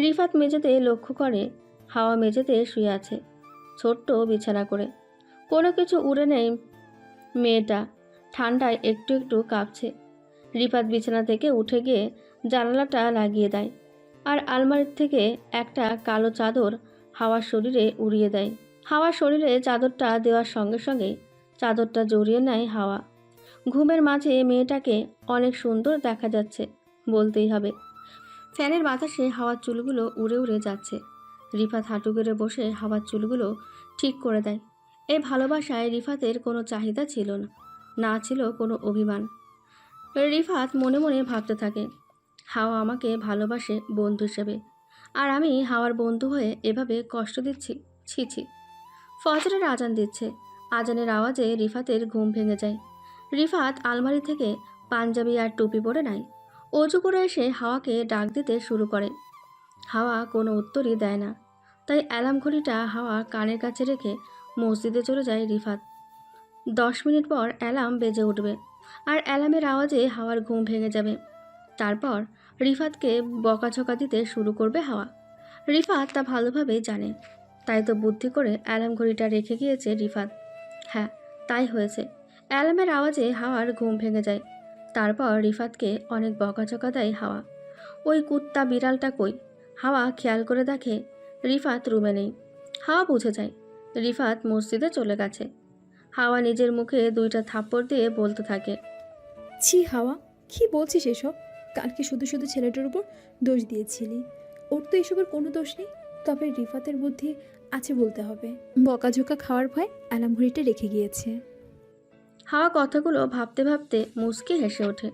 রিফাত মেঝেতে লক্ষ্য করে হাওয়া মেঝেতে শুয়ে আছে, ছোট্ট বিছানা করে। কোনো কিছু উড়ে নেই মেয়েটা, ঠান্ডায় একটু একটু কাঁপছে। রিফাত বিছানা থেকে উঠে গিয়ে জানালাটা লাগিয়ে দেয়, আর আলমারির থেকে একটা কালো চাদর হাওয়ার শরীরে উড়িয়ে দেয়। হাওয়ার শরীরে চাদরটা দেওয়ার সঙ্গে সঙ্গে চাদরটা জড়িয়ে নেয় হাওয়া। ঘুমের মাঝে মেয়েটাকে অনেক সুন্দর দেখা যাচ্ছে বলতেই হবে। ফ্যানের বাতাসে হাওয়ার চুলগুলো উড়ে উড়ে যাচ্ছে। রিফাত হাঁটু গেড়ে বসে হাওয়ার চুলগুলো ঠিক করে দেয়। এই ভালোবাসায় রিফাতের কোনো চাহিদা ছিল না, না ছিল কোনো অভিমান। রিফাত মনে মনে ভাবতে থাকে, হাওয়া আমাকে ভালোবাসে বন্ধু হিসেবে, আর আমি হাওয়ার বন্ধু হয়ে এভাবে কষ্ট দিচ্ছি। ছি ছি। ফজরের আজান দিচ্ছে। আজানের আওয়াজে রিফাতের ঘুম ভেঙে যায়। রিফাত আলমারি থেকে পাঞ্জাবি আর টুপি পরে নেয়। অজু করে এসে হাওয়াকে ডাক দিতে শুরু করে। হাওয়া কোনো উত্তরই দেয় না, তাই অ্যালার্ম ঘড়িটা হাওয়া কানের কাছে রেখে মসজিদে চলে যায় রিফাত। 10 মিনিট পর অ্যালার্ম বেজে উঠবে, আর অ্যালার্মের আওয়াজে হাওয়ার ঘুম ভেঙে যাবে। তারপর রিফাতকে বকাঝকা দিতে শুরু করবে হাওয়া। রিফাত তা ভালোভাবেই জানে, তাই তো বুদ্ধি করে অ্যালার্ম ঘড়িটা রেখে গিয়েছে রিফাত। হ্যাঁ, তাই হয়েছে। অ্যালার্মের আওয়াজে হাওয়ার ঘুম ভেঙে যায়। তারপর রিফাতকে অনেক বকাঝকা দেয় হাওয়া। ওই কুত্তা বিড়ালটা কই? হাওয়া খেয়াল করে দেখে রিফাত রুমে নেই। হাওয়া বুঝে যায় রিফাত মসজিদে চলে গেছে। হাওয়া নিজের মুখে 2টা থাপ্পড় দিয়ে বলতে থাকে, ছি হাওয়া, কি বলছিস এসব? কালকে শুধু শুধু ছেলেটার উপর দোষ দিয়েছিলি। ওর তো এসবের কোনো দোষ নেই। তবে রিফাতের বুদ্ধি আছে বলতে হবে। বকাঝোকা খাওয়ার ভয় অ্যালার্ম ঘড়িটা রেখে গিয়েছে। হাওয়া কথাগুলো ভাবতে ভাবতে মুচকি হেসে ওঠে।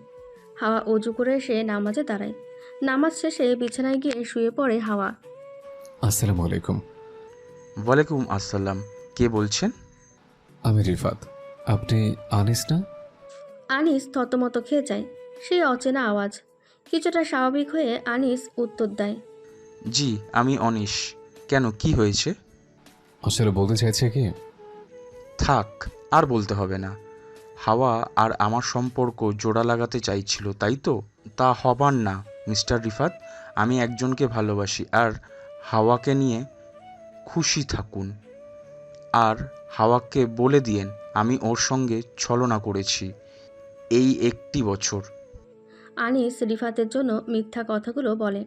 হাওয়া অজু করে এসে নামাজে দাঁড়ায়। নামাজ শেষে বিছানায় গিয়ে শুয়ে পড়ে হাওয়া। আসসালামু আলাইকুম। ওয়ালাইকুম আসসালাম। কে বলছেন? আমি রিফাত। আপনি আনিস না? আনিস থতমত খেয়ে যায়। সেই অচেনা আওয়াজ। কিছুটা স্বাভাবিক হয়ে আনিস উত্তর দেয়। জি, আমি অনিশ। কেন, কি হয়েছে? আসলে বলতে চাইছে কি, থাক, আর বলতে হবে না। হাওয়া আর আমার সম্পর্ক জোড়া লাগাতে চাইছিল, তাই তো? তা হবার না মিস্টার রিফাত। আমি একজনকে ভালোবাসি, আর হাওয়াকে নিয়ে খুশি থাকুন। আর হাওয়াকে বলে দিয়েন আমি ওর সঙ্গে ছলনা করেছি এই 1টি বছর। আনিস রিফাতের জন্য মিথ্যা কথাগুলো বলে।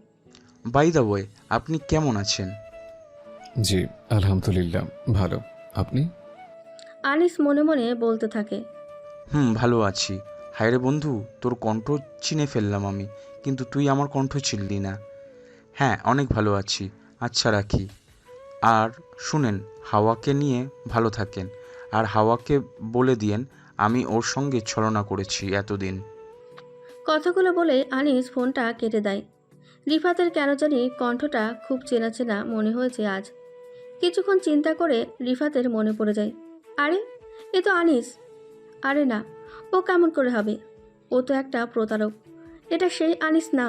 বাই দ্য ওয়ে, আপনি কেমন আছেন? জি আলহামদুলিল্লাহ ভালো। আপনি? আনিস মনে মনে বলতে থাকে। ভালো আছি। হায় রে বন্ধু, তোর কণ্ঠ চিনে ফেললাম আমি, কিন্তু তুই আমার কণ্ঠ চিনলি না। হ্যাঁ, অনেক ভালো আছি। আচ্ছা, রাখি। আর শুনেন, হাওয়াকে নিয়ে ভালো থাকেন, আর হাওয়াকে বলে দিয়েন আমি ওর সঙ্গে ছলনা করেছি এতদিন। কথাগুলো বলে আনিস ফোনটা কেটে দেয়। রিফাতের কেন জানি কণ্ঠটা খুব চেনা চেনা মনে হয়েছে আজ। কিছুক্ষণ চিন্তা করে রিফাতের মনে পড়ে যায়, আরে এ তো আনিস। আরে না, ও কেমন করে হবে? ও তো একটা প্রতারক। এটা সেই আনিস না।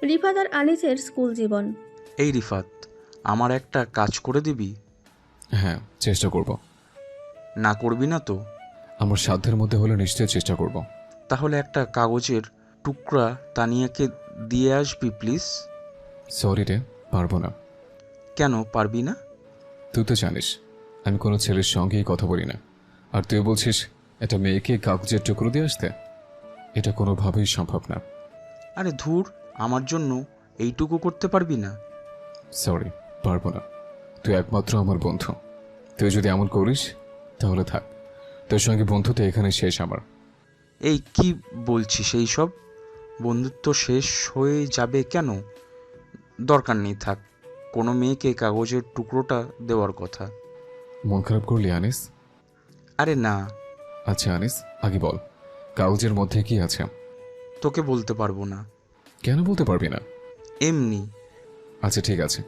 রিফাত আর আনিসের স্কুল জীবন। এই রিফাত, আমার একটা কাজ করে দিবি? হ্যাঁ, চেষ্টা করব। না করবি না তো? আমার সাধ্যের মধ্যে হলে নিশ্চয়ই চেষ্টা করব। তাহলে একটা কাগজের টুকরা তানিয়াকে দিয়ে আসবি প্লিজ। সরি রে, পারবো না। কেন পারবি না? তুই তো জানিস আমি কোনো ছেলের সঙ্গেই কথা বলি না। আর তুই বলছিস একটা মেয়েকে কাগজের টুকরো দিয়ে আসতে? এটা কোনোভাবেই সম্ভব না। আরে ধুর, আমার জন্য এইটুকু করতে পারবি না? সরি, পারবো না। তুই একমাত্র আমার বন্ধু। তুই যদি এমন করিস তাহলে থাক, তোর সঙ্গে বন্ধুত্ব এখানে শেষ আমার। এই কি বলছিস এই সব? বন্ধুত্ব শেষ হয়ে যাবে কেন? দরকার নেই, থাক। কোনো মেয়েকে কাগজের টুকরোটা দেওয়ার কথা। মন খারাপ করলি আনিস? আরে না। আচ্ছা আনিস, আগে বল কাগজের মধ্যে কি আছে? তোকে বলতে পারবো না। কেন বলতে পারবি না? এমনি। আচ্ছা ঠিক আছে।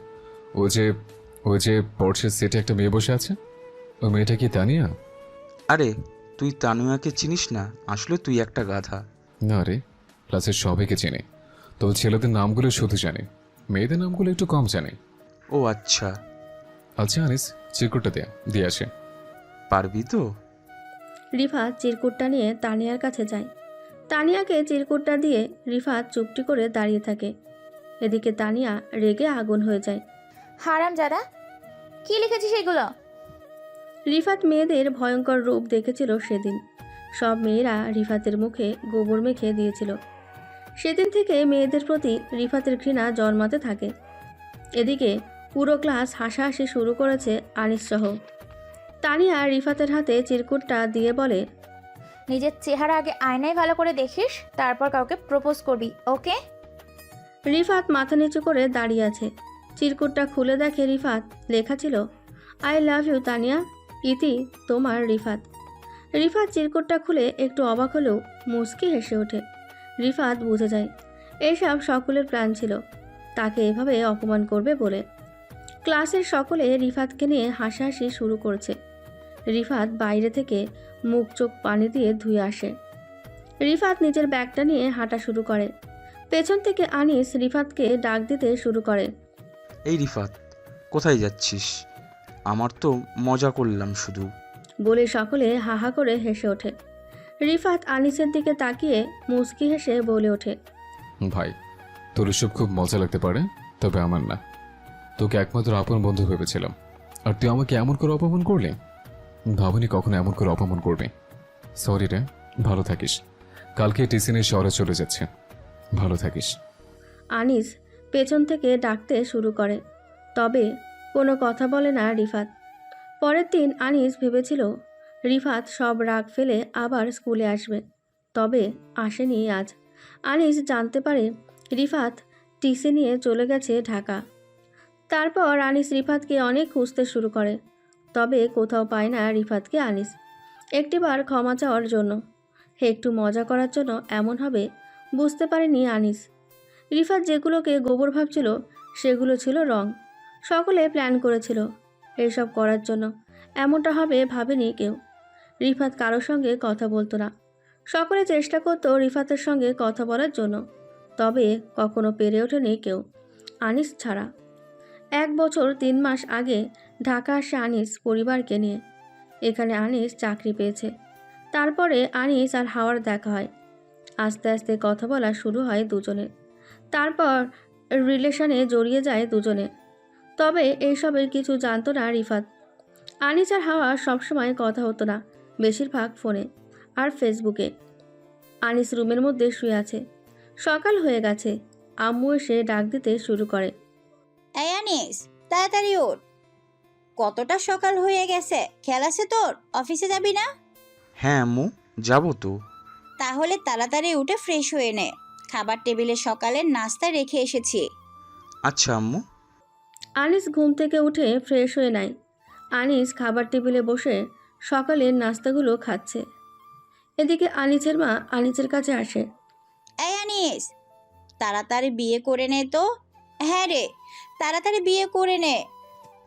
ওই যে পর্সের সেটে একটা মেয়ে বসে আছে, ওই মেয়েটা কি তানিয়া? আরে তুই তানুয়াকে চিনিস না? আসলে তুই একটা গাধা। না রে, ক্লাসের সবাইকে চেনে। তবে ছেলেদের নামগুলো শুধু জানে, মেয়েদের নামগুলো একটু কম জানে। ও আচ্ছা। আচ্ছা আনিস, চিরকুটটা দিয়ে আসে। পারবি তো? রিফাত চিরকুটটা নিয়ে তানিয়ার কাছে যায়। তানিয়াকে চিরকুটটা দিয়ে রিফাত চুপটি করে দাঁড়িয়ে থাকে। এদিকে তানিয়া রেগে আগুন হয়ে যায়। হারামজাদা, কি লিখেছিস এগুলো? রিফাত মেয়েদের ভয়ঙ্কর রূপ দেখেছিল সেদিন। সব মেয়েরা রিফাতের মুখে গোবর মেখে দিয়েছিল। সেদিন থেকে মেয়েদের প্রতি রিফাতের ঘৃণা জন্মাতে থাকে। এদিকে পুরো ক্লাস হাসাহাসি শুরু করেছে আনিস সহ। তানিয়া রিফাতের হাতে চিরকুটটা দিয়ে বলে, নিজের চেহারা আগে আয়নায় ভালো করে দেখিস, তারপর কাউকে প্রপোজ করবি, ওকে? রিফাত মাথা নিচু করে দাঁড়িয়ে আছে। চিরকুটটা খুলে দেখে রিফাত লেখা ছিল, আই লাভ ইউ তানিয়া, ইতি তোমার রিফাত। রিফাত চিরকুটটা খুলে একটু অবাক হলেও মুচকি হেসে ওঠে। রিফাত বুঝে যায় এইসব সকলের প্ল্যান ছিল, তাকে এভাবে অপমান করবে বলে। ক্লাসের সকলে রিফাতকে নিয়ে হাসাহাসি শুরু করছে। রিফাত বাইরে থেকে মুখ চোখ পানি দিয়ে ধুয়ে আসে। রিফাত নিজের ব্যাগটা নিয়ে হাঁটা শুরু করে। পেছন থেকে আনিস রিফাতকে ডাক দিতে শুরু করে। এই রিফাত, কোথায় যাচ্ছিস? আমার তো মজা করলাম শুধু। বলে সকলে হাহা করে হেসে ওঠে। রিফাত আনিসের দিকে তাকিয়ে মুচকি হেসে বলে ওঠে, ভাই, তোর এসব খুব মজা লাগতে পারে, তবে আমার না। তোকে একমাত্র আপন বন্ধু ভেবেছিলাম, আর তুই আমাকে এমন করে অপমান করলি। ভাবিনি কখনো এমন করে অপমান করবি। সরি রে, ভালো থাকিস। কালকে টিসিনের শহরে চলে যাচ্ছে, ভালো থাকিস। আনিস পেছন থেকে ডাকতে শুরু করে, তবে কোনো কথা বলে না রিফাত। পরের দিন আনিস ভেবেছিল রিফাত সব রাগ ফেলে আবার স্কুলে আসবে, তবে আসেনি আজ। আনিস জানতে পারে রিফাত টিসি নিয়ে চলে গেছে ঢাকা। তারপর আনিস রিফাতকে অনেক খুঁজতে শুরু করে, তবে কোথাও পায় না রিফাতকে আনিস। একটিবার ক্ষমা চাওয়ার জন্য, একটু মজা করার জন্য এমন হবে বুঝতে পারেনি আনিস। রিফাত যেগুলোকে গোবর ভাবছিল সেগুলো ছিল রং। সকলে প্ল্যান করেছিল এসব করার জন্য, এমনটা হবে ভাবেনি কেউ। রিফাত কারোর সঙ্গে কথা বলতো না। সকলে চেষ্টা করতো রিফাতের সঙ্গে কথা বলার জন্য, তবে কখনো পেরে ওঠেনি কেউ, আনিস ছাড়া। 1 বছর 3 মাস আগে ঢাকা আসে আনিস পরিবারকে নিয়ে। এখানে আনিস চাকরি পেয়েছে। তারপরে আনিস আর হাওয়ার দেখা হয়। আস্তে আস্তে কথা বলা শুরু হয় দুজনের। তারপর রিলেশনে জড়িয়ে যায় দুজনে। তবে এইসবের কিছু জানতো না রিফাত। আনিস আর হাওয়া সবসময় কথা হতো না, বেশিরভাগ ফোনে আর ফেসবুকে। আনিস রুমের মধ্যে শুয়ে আছে। সকাল হয়ে গেছে। আম্মু এসে ডাক দিতে শুরু করে। এই আনিস, তাড়াতাড়ি ওঠ। কতটা সকাল হয়ে গেছে, খেয়াল আছে তোর? অফিসে যাবি না? হ্যাঁ আম্মু, যাবো তো। তাহলে তাড়াতাড়ি উঠে ফ্রেশ হয়ে নে, খাবার টেবিলে সকালের নাস্তা রেখে এসেছি। আচ্ছা আম্মু। আনিস ঘুম থেকে উঠে ফ্রেশ হয়ে নেয়। আনিস খাবার টেবিলে বসে সকালের নাস্তাগুলো খাচ্ছে। এদিকে আনিসের মা আনিসের কাছে আসে। এই আনিস, তাড়াতাড়ি বিয়ে করে নে তো। হ্যাঁ রে, তাড়াতাড়ি বিয়ে করে নে।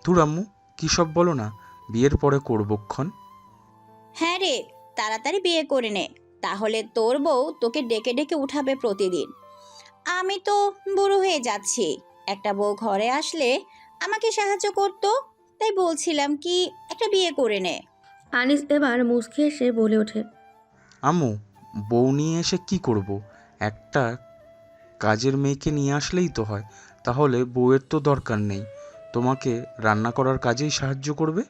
তোর আম্মু কী সব বলো না, বিয়ের পরে করবক্ষণ। হ্যাঁ রে, তাড়াতাড়ি বিয়ে করে নে, তাহলে তোর বউ তোকে ডেকে ডেকে উঠাবে প্রতিদিন। আমি তো বুড়ো হয়ে যাচ্ছি, একটা বউ ঘরে আসলে আমাকে সাহায্য করতো, তাই বলছিলাম কি একটা বিয়ে করে নে। আনিস এবার মুচকি এসে বলে ওঠে। আম্মু, বউ নিয়ে এসে কি করব? একটা কাজের মেয়েকে নিয়ে আসলেই তো হয়। তাহলে বউয়ের তো দরকার নেই, তোমাকে রান্না করার কাজেই সাহায্য করবে।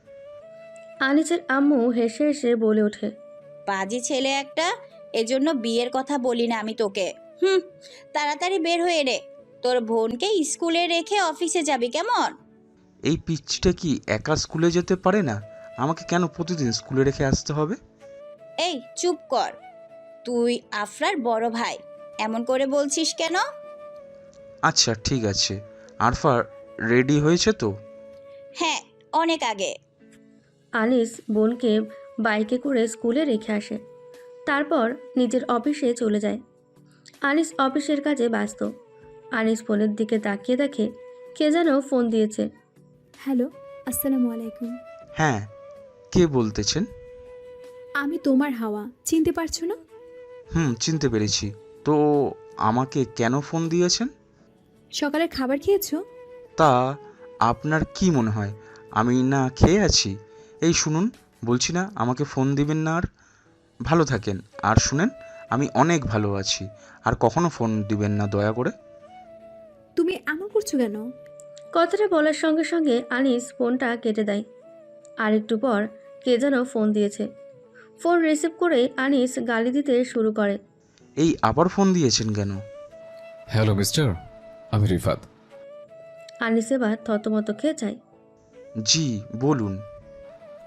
আনিসের আম্মু হেসে হেসে বলে ওঠে। পাজি ছেলে একটা, এজন্য বিয়ের কথা বলি না আমি তোকে। তাড়াতাড়ি বের হয়ে রে, তোর বোনকে স্কুলে রেখে অফিসে যাবি কেমন? এই পিচ্চিটা কি একা স্কুলে যেতে পারে না? আমাকে কেন প্রতিদিন স্কুলে রেখে আসতে হবে? এই চুপ কর, তুই আফরার বড় ভাই, এমন করে বলছিস কেন? আচ্ছা ঠিক আছে। আরফা রেডি হয়েছে তো? হ্যাঁ, অনেক আগে। আনিস বোনকে বাইকে করে স্কুলে রেখে আসে। তারপর নিজের অফিসে চলে যায়। আনিস অফিসের কাজে ব্যস্ত। আনিস ফোনের দিকে তাকিয়ে দেখে কে যেন ফোন দিয়েছে। হ্যালো, আসসালামু আলাইকুম। হ্যাঁ, কে বলতেছেন? আমি তোমার হাওয়া, চিনতে পারছো না? চিনতে পেরেছি। তো আমাকে কেন ফোন দিয়েছেন? সকালে খাবার খেয়েছো? তা আপনার কি মনে হয় আমি না খেয়ে আছি? এই শুনুন, বলছি না আমাকে ফোন দিবেন না আর। ভালো থাকেন। আর শুনেন, আমি অনেক ভালো আছি, আর কখনো ফোন দিবেন না দয়া করে। তুমি এমন করছো কেন? কথাটা বলার সঙ্গে সঙ্গে আনিস ফোনটা কেটে দেয়। আর একটু পর কে যেন ফোন দিয়েছে। ফোন রিসিভ করে আনিস গালি দিতে শুরু করে। এই আবার ফোন দিয়েছেন কেন? হ্যালো মিস্টার, আমি রিফাত। আনিস এবার থতমত খেয়ে যায়। জি বলুন।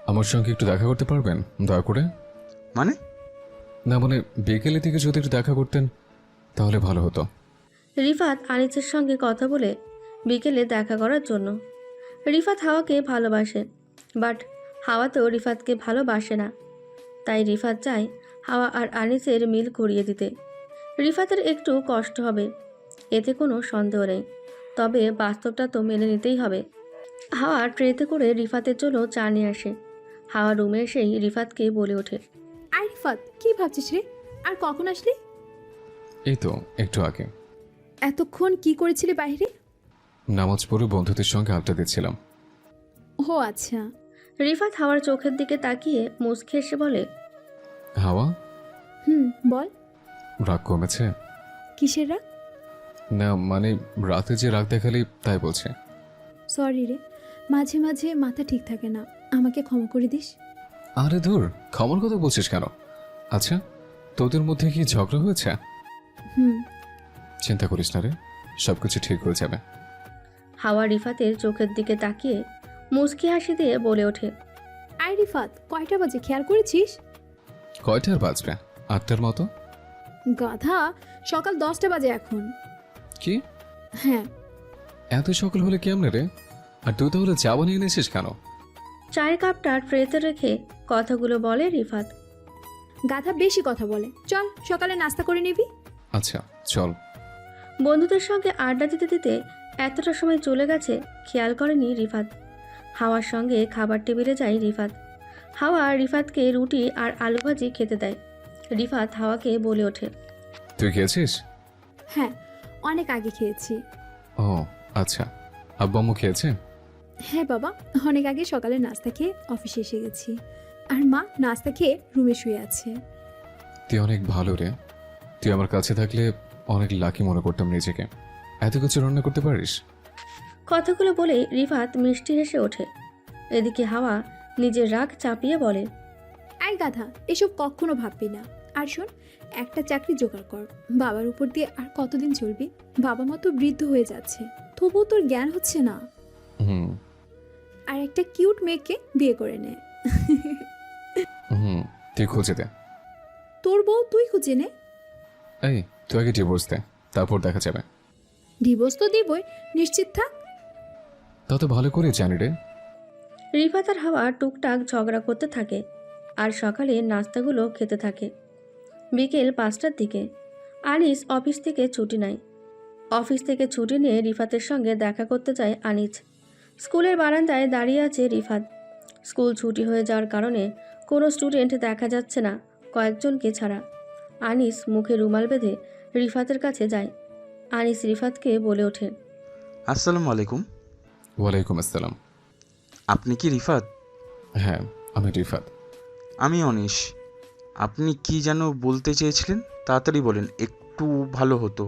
আমার সঙ্গে একটু দেখা করতে পারবেন দয়া করে? মানে? না মানে বিকেলের দিকে যদি একটু দেখা করতেন তাহলে ভালো হতো। রিফাত আনিসের সঙ্গে কথা বলে বিকেলে দেখা করার জন্য। রিফাত হাওয়াকে ভালোবাসে, বাট হাওয়া তো রিফাতকে ভালোবাসে না। তাই রিফাত চায় হাওয়া আর আনিসের মিল করিয়ে দিতে। রিফাতের একটু কষ্ট হবে, এতে কোনো সন্দেহ নেই, তবে বাস্তবটা তো মেনে নিতেই হবে। হাওয়া ট্রেতে করে রিফাতের জন্য চা নিয়ে আসে। হাওয়া রুমে এসেই রিফাতকে বলে ওঠে। আই রিফাত, কি ভাবছিস রে? আর কখন আসলি? এই তো একটু আগে। এতক্ষণ কি করেছিলি বাইরে? নামাজ পড়ে বন্ধুদের সঙ্গে আড্ডা দিচ্ছিলাম। ও আচ্ছা। রিফাত হাওয়ার চোখের দিকে তাকিয়ে মুচকে এসে বলে। হাওয়া, বল। রাগ কমেছে? কিসের রাগ? না মানে রাতে যে রাগ দেখালি তাই বলছে। সরি রে, মাঝে মাঝে মাথা ঠিক থাকে না, আমাকে ক্ষমা করে দিস। আরে ধুর, ক্ষমার কথা বলছিস কেন? আচ্ছা, তোদের মধ্যে কি ঝগড়া হয়েছে? চিন্তা করিস না রে, সবকিছু ঠিক হয়ে যাবে। হাওয়া রিফাতের চোখের দিকে তাকিয়ে মুচকি হাসি দিয়ে বলে ওঠে। আই রিফাত, কয়টা বাজে খেয়াল করেছিস? কয়টার বাজবে? 8টার মতো। গাধা, সকাল 10টা বাজে এখন। কি? হ্যাঁ। এত সকাল হলে কেমনে রে? আর তুই তাহলে চা বানিয়ে এনেছিস কেন? চায়ের কাপটা ট্রেতে রেখে কথাগুলো বলে রিফাত। গাধা বেশি কথা বলে। চল সকালে নাস্তা করে নিবি। আচ্ছা চল। বন্ধুদের সঙ্গে আড্ডা দিতে দিতে এতটা সময় চলে গেছে খেয়াল করেনি রিফাত। হাওয়ার সঙ্গে খাবার টেবিলে যায় রিফাত। হাওয়া রিফাতকে রুটি আর আলু ভাজি খেতে দেয়। রিফাত হাওয়াকে বলে ওঠে, তুই খেয়েছিস? হ্যাঁ, অনেক আগে খেয়েছি। ও আচ্ছা, আব্বু আম্মু খেয়েছে? হ্যাঁ বাবা, অনেক আগে সকালে নাস্তা খেয়ে অফিসে এসে গেছি। আর মা নাস্তা খেয়ে রুমে শুয়ে আছে। তুই অনেক ভালো রে। তুই আমার কাছে থাকলে অনেক লাকি মনে করতাম নিজেকে। এত কিছু রান্না করতে পারিস? কথাগুলো বলে রিফাত মিষ্টি হেসে ওঠে। এদিকে হাওয়া নিজের রাগ চাপিয়ে বলে, আই গাধা, এসব কখনো ভাববি না। আর শোন, একটা চাকরি জোগাড় কর। বাবার উপর দিয়ে আর কতদিন চলবি? বাবা মা তো বৃদ্ধ হয়ে যাচ্ছে, তবুও তোর জ্ঞান হচ্ছে না। হুম আর একটা কিউট মেয়েকে বিয়ে করে নে। হুম, তুই খুঁজে দে। তোর বউ তুই খুঁজে নে। এই তুই আগে ডিভোর্স দে, তারপর দেখা যাবে। ডিভোর্স তো দিবই, নিশ্চিত থাক। তা তো ভালো করে জানি রে। রিফাত আর হাওয়া টুকটাক ঝগড়া করতে থাকে আর সকালে নাস্তাগুলো খেতে থাকে। বিকেল 5টার দিকে আনিস অফিস থেকে ছুটি নেয়। অফিস থেকে ছুটি নিয়ে রিফাতের সঙ্গে দেখা করতে যায় আনিস। স্কুলের বারান্দায় দাঁড়িয়ে আছে রিফাত। স্কুল ছুটি হয়ে যাওয়ার কারণে কোনো স্টুডেন্ট দেখা যাচ্ছে না, কয়েকজনকে ছাড়া। আনিস মুখে রুমাল বেঁধে রিফাতের কাছে যায়। আনিস রিফাতকে বলে ওঠে, আসসালামু আলাইকুম। ওয়ালাইকুম আসসালাম। আপনি কি রিফাত? হ্যাঁ আমি রিফাত। আমি অনিশ। আপনি কি যেন বলতে চেয়েছিলেন? তাড়াতাড়ি বলেন, একটু ভালো হতো।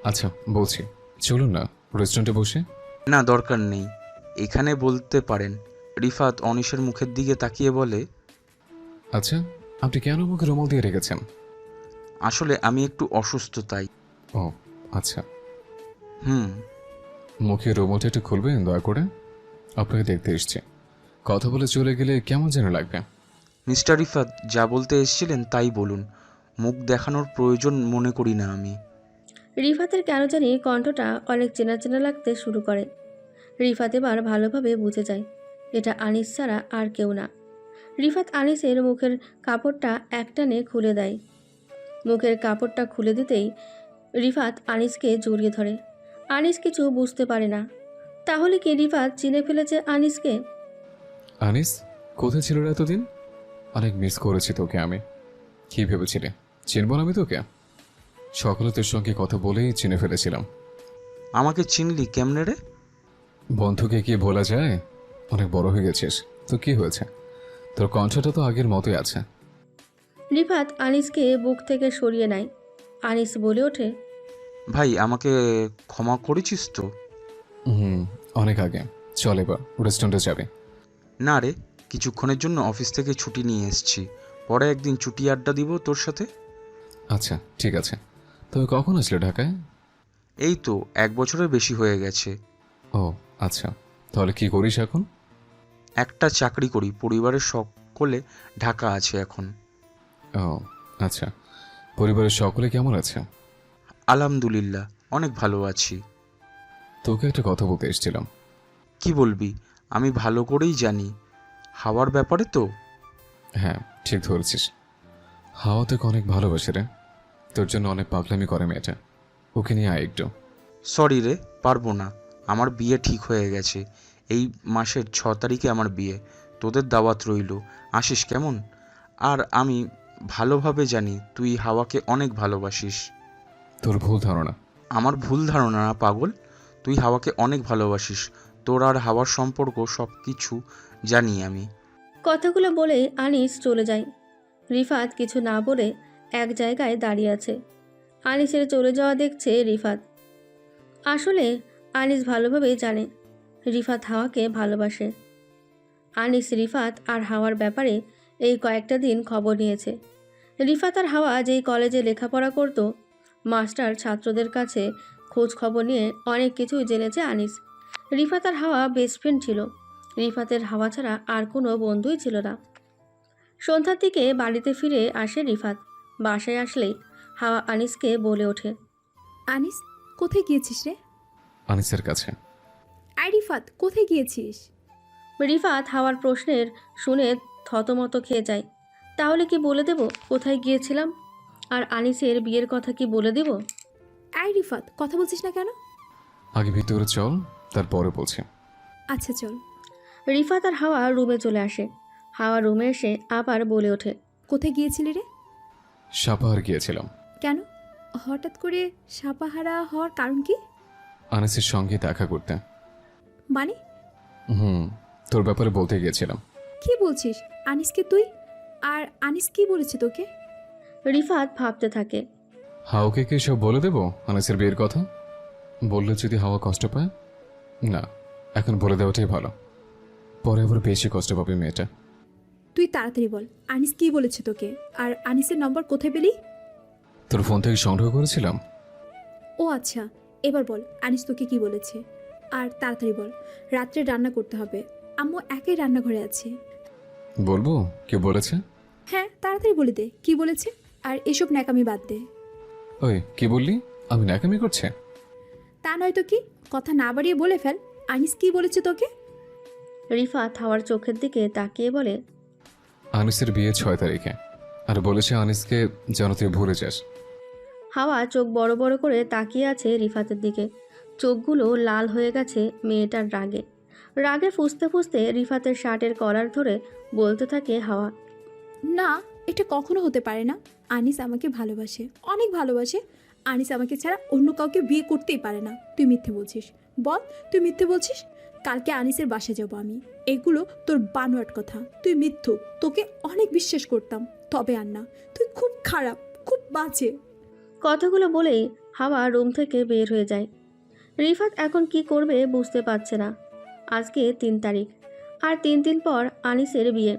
আচ্ছা বলছি, চলুন না রেস্টুরেন্টে বসে। না, দরকার নেই, এখানে বলতে পারেন। রিফাত অনিশের মুখের দিকে তাকিয়ে বলে, আচ্ছা আপনি কেন মুখে রুমাল দিয়ে রেখেছেন? আসলে আমি একটু অসুস্থ তাই। ও আচ্ছা। হুম। মুখে রুমালটা একটু খুলবেন দয়া করে? আপনাকে দেখতে এসছি, কথা বলে চলে গেলে কেমন যেন লাগবে। মিস্টার রিফাত, যা বলতে এসেছিলেন তাই বলুন, মুখ দেখানোর প্রয়োজন মনে করি না আমি। রিফাতের কেন জানি কণ্ঠটা অনেক চেনা চেনা লাগতে শুরু করে। রিফাত এবার ভালোভাবে বুঝে যায় এটা আনিস ছাড়া আর কেউ না। রিফাত আনিসের মুখের কাপড়টা একটানে খুলে দেয়। মুখের কাপড়টা খুলে দিতেই রিফাত আনিসকে জড়িয়ে ধরে। আনিস কিছু বুঝতে পারে না। তাহলে কি রিফাত চিনে ফেলেছে আনিসকে? আনিস কোথায় ছিল রে এতদিন? অনেক মিস করেছি তোকে আমি। কি ভেবেছিলে চিনব না আমি তোকে? সকালে তোর সঙ্গে কথা বলেই চিনে ফেলেছিলাম। আমাকে চিনলি কেমনে রে? বন্ধুকে কি ভোলা যায়? অনেক বড় হয়ে গেছিস তো কি হয়েছে, তোর কণ্ঠটা তো আগের মতোই আছে। রিফাত আনিসকে বুক থেকে সরিয়ে নেয়। আনিস বলে ওঠে, ভাই, আমাকে ক্ষমা করেছিস তো? হুম, অনেক আগে। চল এবার রেস্টুরেন্টে যাবে। না রে, কিছুক্ষণের জন্য অফিস থেকে ছুটি নিয়ে এসেছি, পরে একদিন ছুটি আড্ডা দিব তোর সাথে। আচ্ছা ঠিক আছে, তবে কখন আসলে ঢাকায়? এই তো 1 বছরের বেশি হয়ে গেছে। ও আচ্ছা, তাহলে কি করিস এখন? একটা চাকরি করি, পরিবারের সকলে ঢাকা আছে এখন। ও আচ্ছা, পরিবারের সকলে কেমন আছে? আলহামদুলিল্লাহ, অনেক ভালো আছি। তোকে একটা কথা বলতে এসেছিলাম। কি বলবি? আমি ভালো করেই জানি, হাওয়ার ব্যাপারে তো। হ্যাঁ ঠিক ধরেছিস, হাওয়া তোকে অনেক ভালোবাসে রে। তোর জন্য অনেক পাগলামি করে মেয়েটা, ওকে নিয়ে আয় একটু। সরি রে, পারবো না। আমার বিয়ে ঠিক হয়ে গেছে, এই মাসের 6 তারিখে আমার বিয়ে। তোদের দাওয়াত রইল, আসিস কেমন? আর আমি ভালোভাবে জানি তুই হাওয়াকে অনেক ভালোবাসিস। তোর ভুল ধারণা। আমার ভুল ধারণা না পাগল, তুই হাওয়াকে অনেক ভালোবাসিস। তোর আর হাওয়ার সম্পর্ক সব কিছু জানি আমি। কথাগুলো বলে আনিস চলে যায়। রিফাত কিছু না বলে এক জায়গায় দাঁড়িয়ে আছে। আনিসের চলে যাওয়া দেখছে রিফাত। আসলে আনিস ভালোভাবেই জানে রিফাত হাওয়াকে ভালোবাসে। আনিস রিফাত আর হাওয়ার ব্যাপারে এই কয়েকটা দিন খবর নিয়েছে। রিফাত আর হাওয়া যেই কলেজে লেখাপড়া করত, মাস্টার ছাত্রদের কাছে খোঁজ খবর নিয়ে অনেক কিছুই জেনেছে আনিস। রিফাত আর হাওয়া বেস্ট ফ্রেন্ড ছিল। রিফাতের হাওয়া ছাড়া আর কোনো বন্ধুই ছিল না। সন্ধ্যার দিকে বাড়িতে ফিরে আসে রিফাত। বাসায় আসলেই হাওয়া আনিসকে বলে ওঠে, আনিস, কোথায় গিয়েছিস রে? আনিসের কাছে। আই রিফাত, কোথায় গিয়েছিস? রিফাত হাওয়ার প্রশ্নের শুনে থতমত খেয়ে যায়। তাহলে কি বলে দেব কোথায় গিয়েছিলাম? আর আনিসের বিয়ের কথা কি বলে দেব? আই রিফাত, কথা বলছিস না কেন? আগে ভিতরে চল, তারপরে বলছি। আচ্ছা চল। রিফাত আর হাওয়া রুমে চলে আসে। হাওয়া রুমে এসে আবার বলে ওঠে, কোথায় গিয়েছিলি রে? সাপাহার গিয়েছিলাম। কেন হঠাৎ করে সাপাহারা হওয়ার কারণ কি? আনিসের সঙ্গে দেখা করতে। মানে তোর ব্যাপারে বলতে গিয়েছিলাম। কি বলছিস? আনিসকে তুই? আর আনিস কি বলেছে তোকে? রিফাত ভাবতে থাকে। হাওকে কি সব বলে দেবো আনিসের বিয়ের কথা? বললে যদি হাওয়া কষ্ট পায়? না, এখন বলে দেওয়াটাই ভালো, পরে আবার বেশি কষ্ট পাবে মেয়েটা। তুই তাড়াতাড়ি বল, আনিস কি বলেছে তোকে? আর আনিসের নম্বর কোথায় পেলি? তোর ফোন থেকে সংগ্রহ করেছিলাম। ও আচ্ছা, এবার বল আনিস তোকে কি বলেছে। আর তাড়াতাড়ি বল, রাত্রে রান্না করতে হবে, আম্মু একাই রান্নাঘরে আছে। বলবো কি বলেছে? হ্যাঁ তাড়াতাড়ি বলে দে কি বলেছে। আর এসব ন্যাকামি বাদ দে। ওই কি বললি? আমি ন্যাকামি করছে? তা নয়তো কি, কথা না বাড়িয়ে বলে ফেল, আনিস কি বলেছে তোকে? রিফাত হাওয়ার চোখের দিকে তাকিয়ে বলে, আনিসের বিয়ে 6 তারিখে, আর বলেছে আনিসকে যেন তুই ভুলে যাস। হাওয়া চোখ বড় বড় করে তাকিয়ে আছে রিফাতের দিকে। চোখগুলো লাল হয়ে গেছে মেয়েটার রাগে। রাগে ফুঁসতে ফুঁসতে রিফাতের শার্টের কলার ধরে বলতে থাকে হাওয়া, না, এটা কখনো হতে পারে না। আনিস আমাকে ভালোবাসে, অনেক ভালোবাসে। আনিস আমাকে ছাড়া অন্য কাউকে বিয়ে করতেই পারে না। তুই মিথ্যে বলছিস। বল তুই মিথ্যে বলছিস। কালকে আনিসের বাসায় যাব আমি। এগুলো তোর বানোয়াট কথা। তুই মিথ্যুক, তোকে অনেক বিশ্বাস করতাম, তবে আর না। তুই খুব খারাপ, খুব বাজে। কথাগুলো বলেই হাওয়া রুম থেকে বের হয়ে যায়। রিফাত এখন কি করবে বুঝতে পারছে না। আজকে 3 তারিখ, আর 3 দিন পর আনিসের বিয়ে।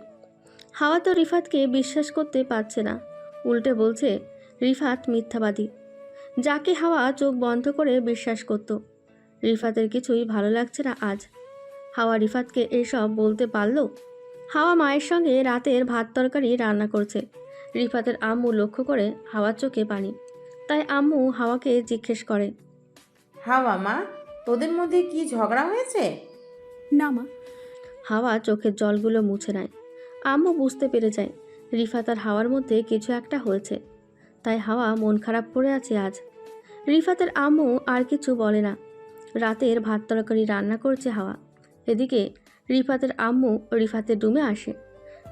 হাওয়া তো রিফাতকে বিশ্বাস করতে পারছে না, উল্টে বলছে রিফাত মিথ্যাবাদী, যাকে হাওয়া চোখ বন্ধ করে বিশ্বাস করত। রিফাতের কিছুই ভালো লাগছে না আজ। হাওয়া রিফাতকে এসব বলতে পারল? হাওয়া মায়ের সঙ্গে রাতের ভাত তরকারি রান্না করছে। রিফাতের আম্মু লক্ষ্য করে হাওয়ার চোখে পানি। তাই আম্মু হাওয়াকে জিজ্ঞেস করে, হাওয়া মা, তোদের মধ্যে কি ঝগড়া হয়েছে? না মা। হাওয়া চোখের জলগুলো মুছে নেয়। আম্মু বুঝতে পেরে যায় রিফাত আর হাওয়ার মধ্যে কিছু একটা হয়েছে। তাই হাওয়া মন খারাপ করে আছে আজ। রিফাতের আম্মু আর কিছু বলে না। রাতের ভাত তরকারি রান্না করছে হাওয়া। এদিকে রিফাতের আম্মু রিফাতের রুমে আসে।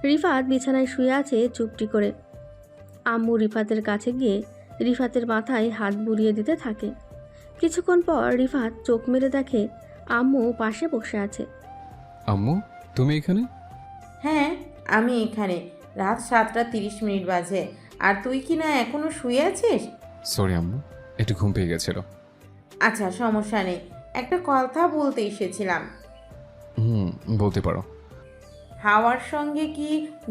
রিফাত বিছানায় শুয়ে আছে চুপটি করে। আম্মু রিফাতের কাছে গিয়ে রিফাতের মাথায় হাত বুলিয়ে দিতে থাকে। কিছুক্ষণ পর রিফাত চোখ মেলে দেখে আম্মু পাশে বসে আছে। আম্মু, তুমি এখানে? হ্যাঁ, আমি এখানে। রাত 7:30 বাজে, আর তুই কি না এখনো শুয়ে আছিস? সরি আম্মু, একটু ঘুম পেয়ে গেছিল। আচ্ছা, সমস্যা নেই, একটা কথা বলতে এসেছিলাম। বলতে পারো। হাওয়ার সঙ্গে কি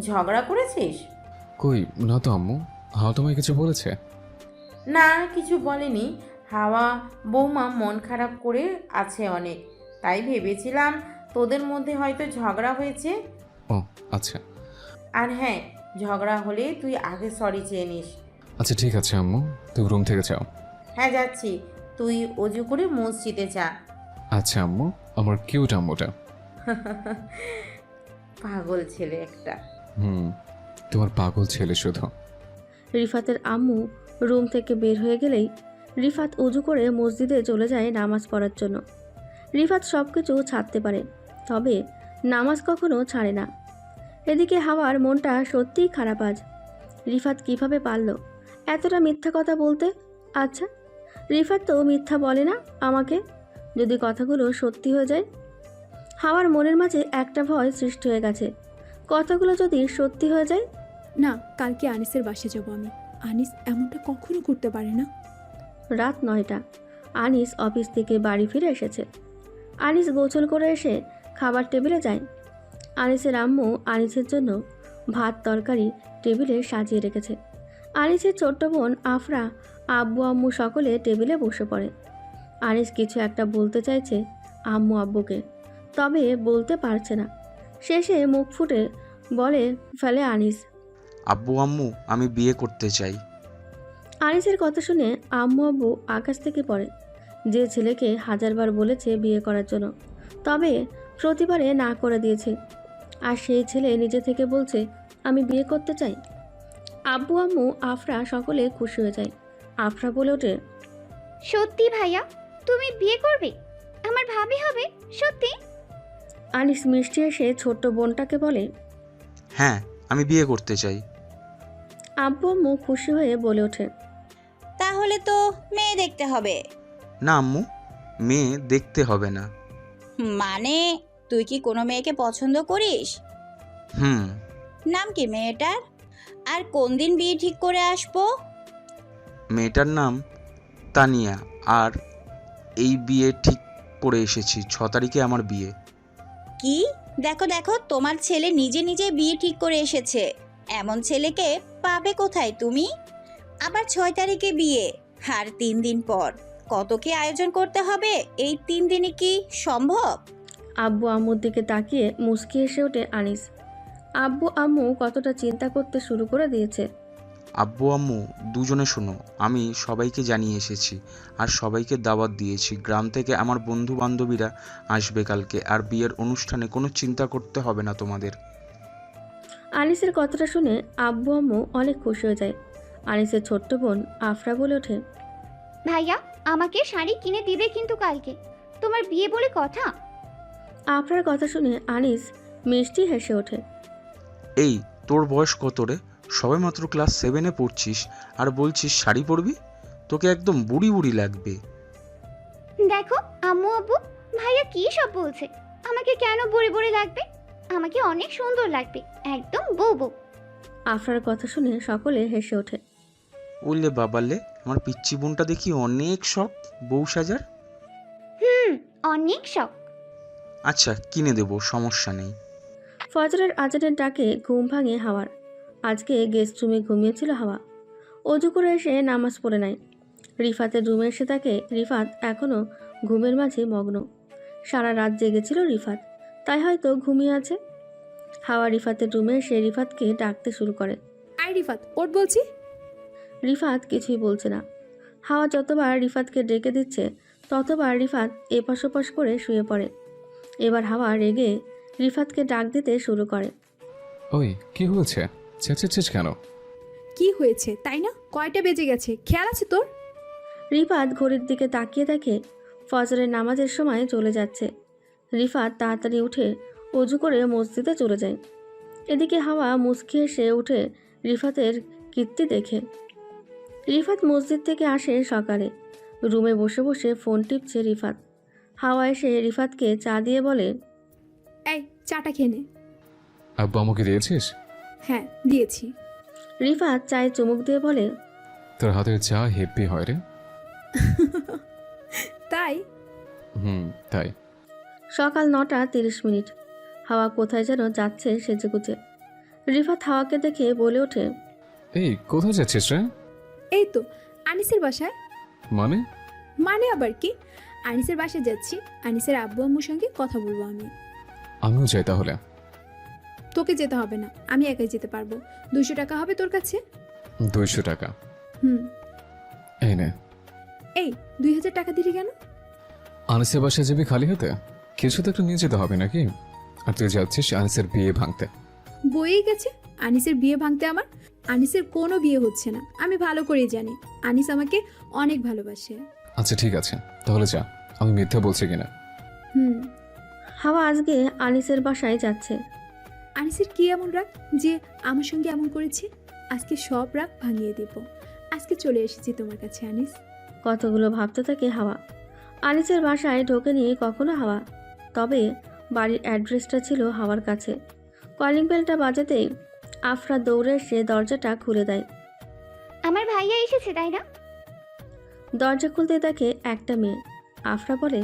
ঝগড়া করেছিস? কই না তো আম্মু, হাওয়া তোমায় কিছু বলেছে? না, কিছু বলেনি। হাওয়া বৌমা মন খারাপ করে আছে অনেক, তাই ভেবেছিলাম তোদের মধ্যে হয়তো ঝগড়া হয়েছে। ও আচ্ছা। আর হ্যাঁ, ঝগড়া হলে তুই আগে সরি চেয়ে নিস। আচ্ছা ঠিক আছে আম্মু, তুমি রুম থেকে যাও। হ্যাঁ যাচ্ছি, তুই অজু করে মসজিদে যা। আচ্ছা আম্মু, আমার কিউট আম্মুটা। পাগল ছেলে একটা। তোমার পাগল ছেলে শুধু। রিফাতের আম্মু রুম থেকে বের হয়ে গেলেই রিফাত অজু করে মসজিদে চলে যায় নামাজ পড়ার জন্য। রিফাত সব কিছু ছাড়তে পারে, তবে নামাজ কখনো ছাড়ে না। এদিকে হাওয়ার মনটা সত্যিই খারাপ আজ। রিফাত কিভাবে পারল এতটা মিথ্যা কথা বলতে? আচ্ছা, রিফাত তো মিথ্যা বলে না আমাকে। যদি কথাগুলো সত্যি হয়ে যায়? হাওয়ার মনের মাঝে একটা ভয় সৃষ্টি হয়ে গেছে। কথাগুলো যদি সত্যি হয়ে যায়? না, কালকে আনিসের বাসায় যাব আমি। আনিস এমনটা কখনো করতে পারে না। রাত 9টা। আনিস অফিস থেকে বাড়ি ফিরে এসেছে। আনিস গোসল করে এসে খাবার টেবিলে যায়। আনিসের আম্মু আনিসের জন্য ভাত তরকারি টেবিলে সাজিয়ে রেখেছে। আনিসের ছোট্ট বোন আফরা, আব্বু আম্মু সকলে টেবিলে বসে পড়ে। আনিস কিছু একটা বলতে চাইছে আম্মু আব্বুকে, তবে বলতে পারছে না। শেষে মুখ ফুটে বলে ফেলে আনিস, আব্বু আম্মু, আমি বিয়ে করতে চাই। আনিসের কথা শুনে আম্মু আব্বু আকাশ থেকে পড়ে। যে ছেলেকে হাজারবার বলেছে বিয়ে করার জন্য, তবে প্রতিবারে না করে দিয়েছে। আর সেই ছেলে নিজে থেকে বলছে আমি বিয়ে করতে চাই। আব্বু আম্মু আফরা সকলে খুশি হয়ে যায়। আফরা বলে ওঠে, সত্যি ভাইয়া তুমি বিয়ে করবে, আমার ভাবি হবে সত্যি? আনিস মিষ্টি এসে ছোট্ট বোনটাকে বলে, হ্যাঁ, আমি বিয়ে করতে চাই। আব্বু আম্মু খুশি হয়ে বলে ওঠে, তাহলে তো মেয়ে দেখতে হবে। না আম্মু, মেয়ে দেখতে হবে না। মানে তুই কি কোনো মেয়েকে পছন্দ করিস? হুম। নাম কি মেয়েটার? আর কোন দিন বিয়ে ঠিক করে আসবো? মেয়েটার নাম তানিয়া, আর এই বিয়ে ঠিক করে এসেছি। 6 তারিখে আমার বিয়ে। কি? দেখো দেখো, তোমার ছেলে নিজে নিজে বিয়ে ঠিক করে এসেছে। এমন ছেলেকে পাবে কোথায় তুমি? আবার 6 তারিখে বিয়ে, আর 3 দিন পর। কত কি আয়োজন করতে হবে এই 3 দিনে, কি সম্ভব? আব্বু আম্মুর দিকে তাকিয়ে মুচকি এসে ওঠে আনিস। আব্বু আম্মু কতটা চিন্তা করতে শুরু করে দিয়েছে। আব্বু আম্মু দুজনে শোনো, আমি সবাইকে জানিয়ে এসেছি আর সবাইকে দাওয়াত দিয়েছি। গ্রাম থেকে আমার বন্ধু বান্ধবীরা আসবে কালকে, আর বিয়ের অনুষ্ঠানে কোনো চিন্তা করতে হবে না তোমাদের। আনিসের কথাটা শুনে আব্বু আম্মু অনেক খুশি হয়ে যায়। আনিসের ছোট্ট বোন আফরা বলে ওঠে, ভাইয়া আমাকে শাড়ি কিনে দিবে কিন্তু কালকে, তোমার বিয়ে বলে কথা। আফরার কথা শুনে আনিস মিষ্টি হেসে ওঠে। এই, তোর বয়স কত রে? সবে মাত্র ক্লাস 7-এ পড়ছিস আর বলছিস শাড়ি পরবি? তোকে একদম বুড়ি বুড়ি লাগবে। দেখো আম্মু আব্বু, ভাইয়া কি সব বলছে, আমাকে কেন বুড়ি বুড়ি লাগবে? আমাকে অনেক সুন্দর লাগবে, একদম বউ বউ। আফরার কথা শুনে সকলে হেসে ওঠে। উল্লে বাবালে, আমার পিচ্চি বোনটা দেখি অনেক শখ বউ সাজার। অনেক শখ। আচ্ছা, কিনে দেবো, সমস্যা নেই। ফজরের আজানের ডাকে ঘুম ভাঙে হাওয়ার। আজকে গেস্ট রুমে ঘুমিয়েছিল হাওয়া। অজু করে এসে নামাজ পড়ে নেয়। রিফাতের রুমে এসে তাকে রিফাত এখনও ঘুমের মাঝে মগ্ন। সারা রাত জেগেছিল রিফাত, তাই হয়তো ঘুমিয়ে আছে। হাওয়া রিফাতের রুমে এসে রিফাতকে ডাকতে শুরু করে। আই রিফাত, ওঠ বলছি। রিফাত কিছুই বলছে না। হাওয়া যতবার রিফাতকে ডেকে দিচ্ছে ততবার রিফাত এপাশ ওপাশ করে শুয়ে পড়ে। এবার হাওয়া রেগে রিফাতকে ডাক দিতে শুরু করে। ওই কি হয়েছে? চেঁচেছিস কেন? কি হয়েছে তাই না? কয়টা বেজে গেছে খেয়াল আছে তোর? রিফাত ঘড়ির দিকে তাকিয়ে দেখে ফজরের নামাজের সময় চলে যাচ্ছে। রিফাত তাড়াতাড়ি উঠে অজু করে মসজিদে চলে যায়। এদিকে হাওয়া মুচকি এসে উঠে রিফাতের কীর্তি দেখে। রিফাত মসজিদ থেকে আসে সকালে। রুমে বসে বসে ফোন টিপছে রিফাত। হাওয়া এসে রিফাতকে চা দিয়ে বলে, এই চাটা খেয়ে নে। আব্বু আমাকে দিয়েছিস? হ্যাঁ দিয়েছি। রিফাত চায়ে চুমুক দিয়ে বলে, তোর হাতের চা হেব্বি হয় রে। তাই? তাই। সকাল 9:30। হাওয়া কোথায় যেন যাচ্ছে সেজেগুজে। রিফাত হাওয়াকে দেখে বলে ওঠে, এই কোথায় যাচ্ছিস রে? এই তো আনিসের বাসায়। মানে? মানে আবার কি? আনিসের বাসায় যাচ্ছি, আনিসের আব্বু আম্মুর সঙ্গে কথা বলবো আমি। আমিও যাই তাহলে। তোকে যেতে হবে না, আমি একাই যেতে পারবো। 200 টাকা হবে তোর কাছে? 200 টাকা? হুম। এই নে। এই 2000 টাকা দিলি কেন? আনিসের বাসায় যাবি খালি হাতে? কিছু তো একটা নিয়ে যেতে হবে নাকি? আর তুই যাচ্ছিস আনিসের বিয়ে ভাঙতে। বইয়েই গেছে আনিসের বিয়ে ভাঙতে আমার? আনিসের কোনো বিয়ে হচ্ছে না, আমি ভালো করেই জানি। আনিস আমাকে অনেক ভালোবাসে। আচ্ছা ঠিক আছে, তাহলে যা। আমি মিথ্যা বলছি কিনা? হুম। হাওয়া আজকে আনিসের বাসায় যাচ্ছে। আনিসের কি এমন রাগ যে আমার সঙ্গে এমন করেছে? আজকে সব রাগ ভাঙিয়ে দেব। আজকে চলে এসেছি তোমার কাছে আনিস। কতগুলো ভাবতে থাকে হাওয়া। আনিসের বাসায় ঢোকেনি কখনো হাওয়া, তবে বাড়ির অ্যাড্রেসটা ছিল হাওয়ার কাছে। কলিং বেলটা বাজাতেই আফরা দৌড়ে এসে দরজাটা খুলে দেয়। আমার ভাইয়া এসেছে তাই না? দরজা খুলতে দেখে একটা মেয়ে। আফরা বলে,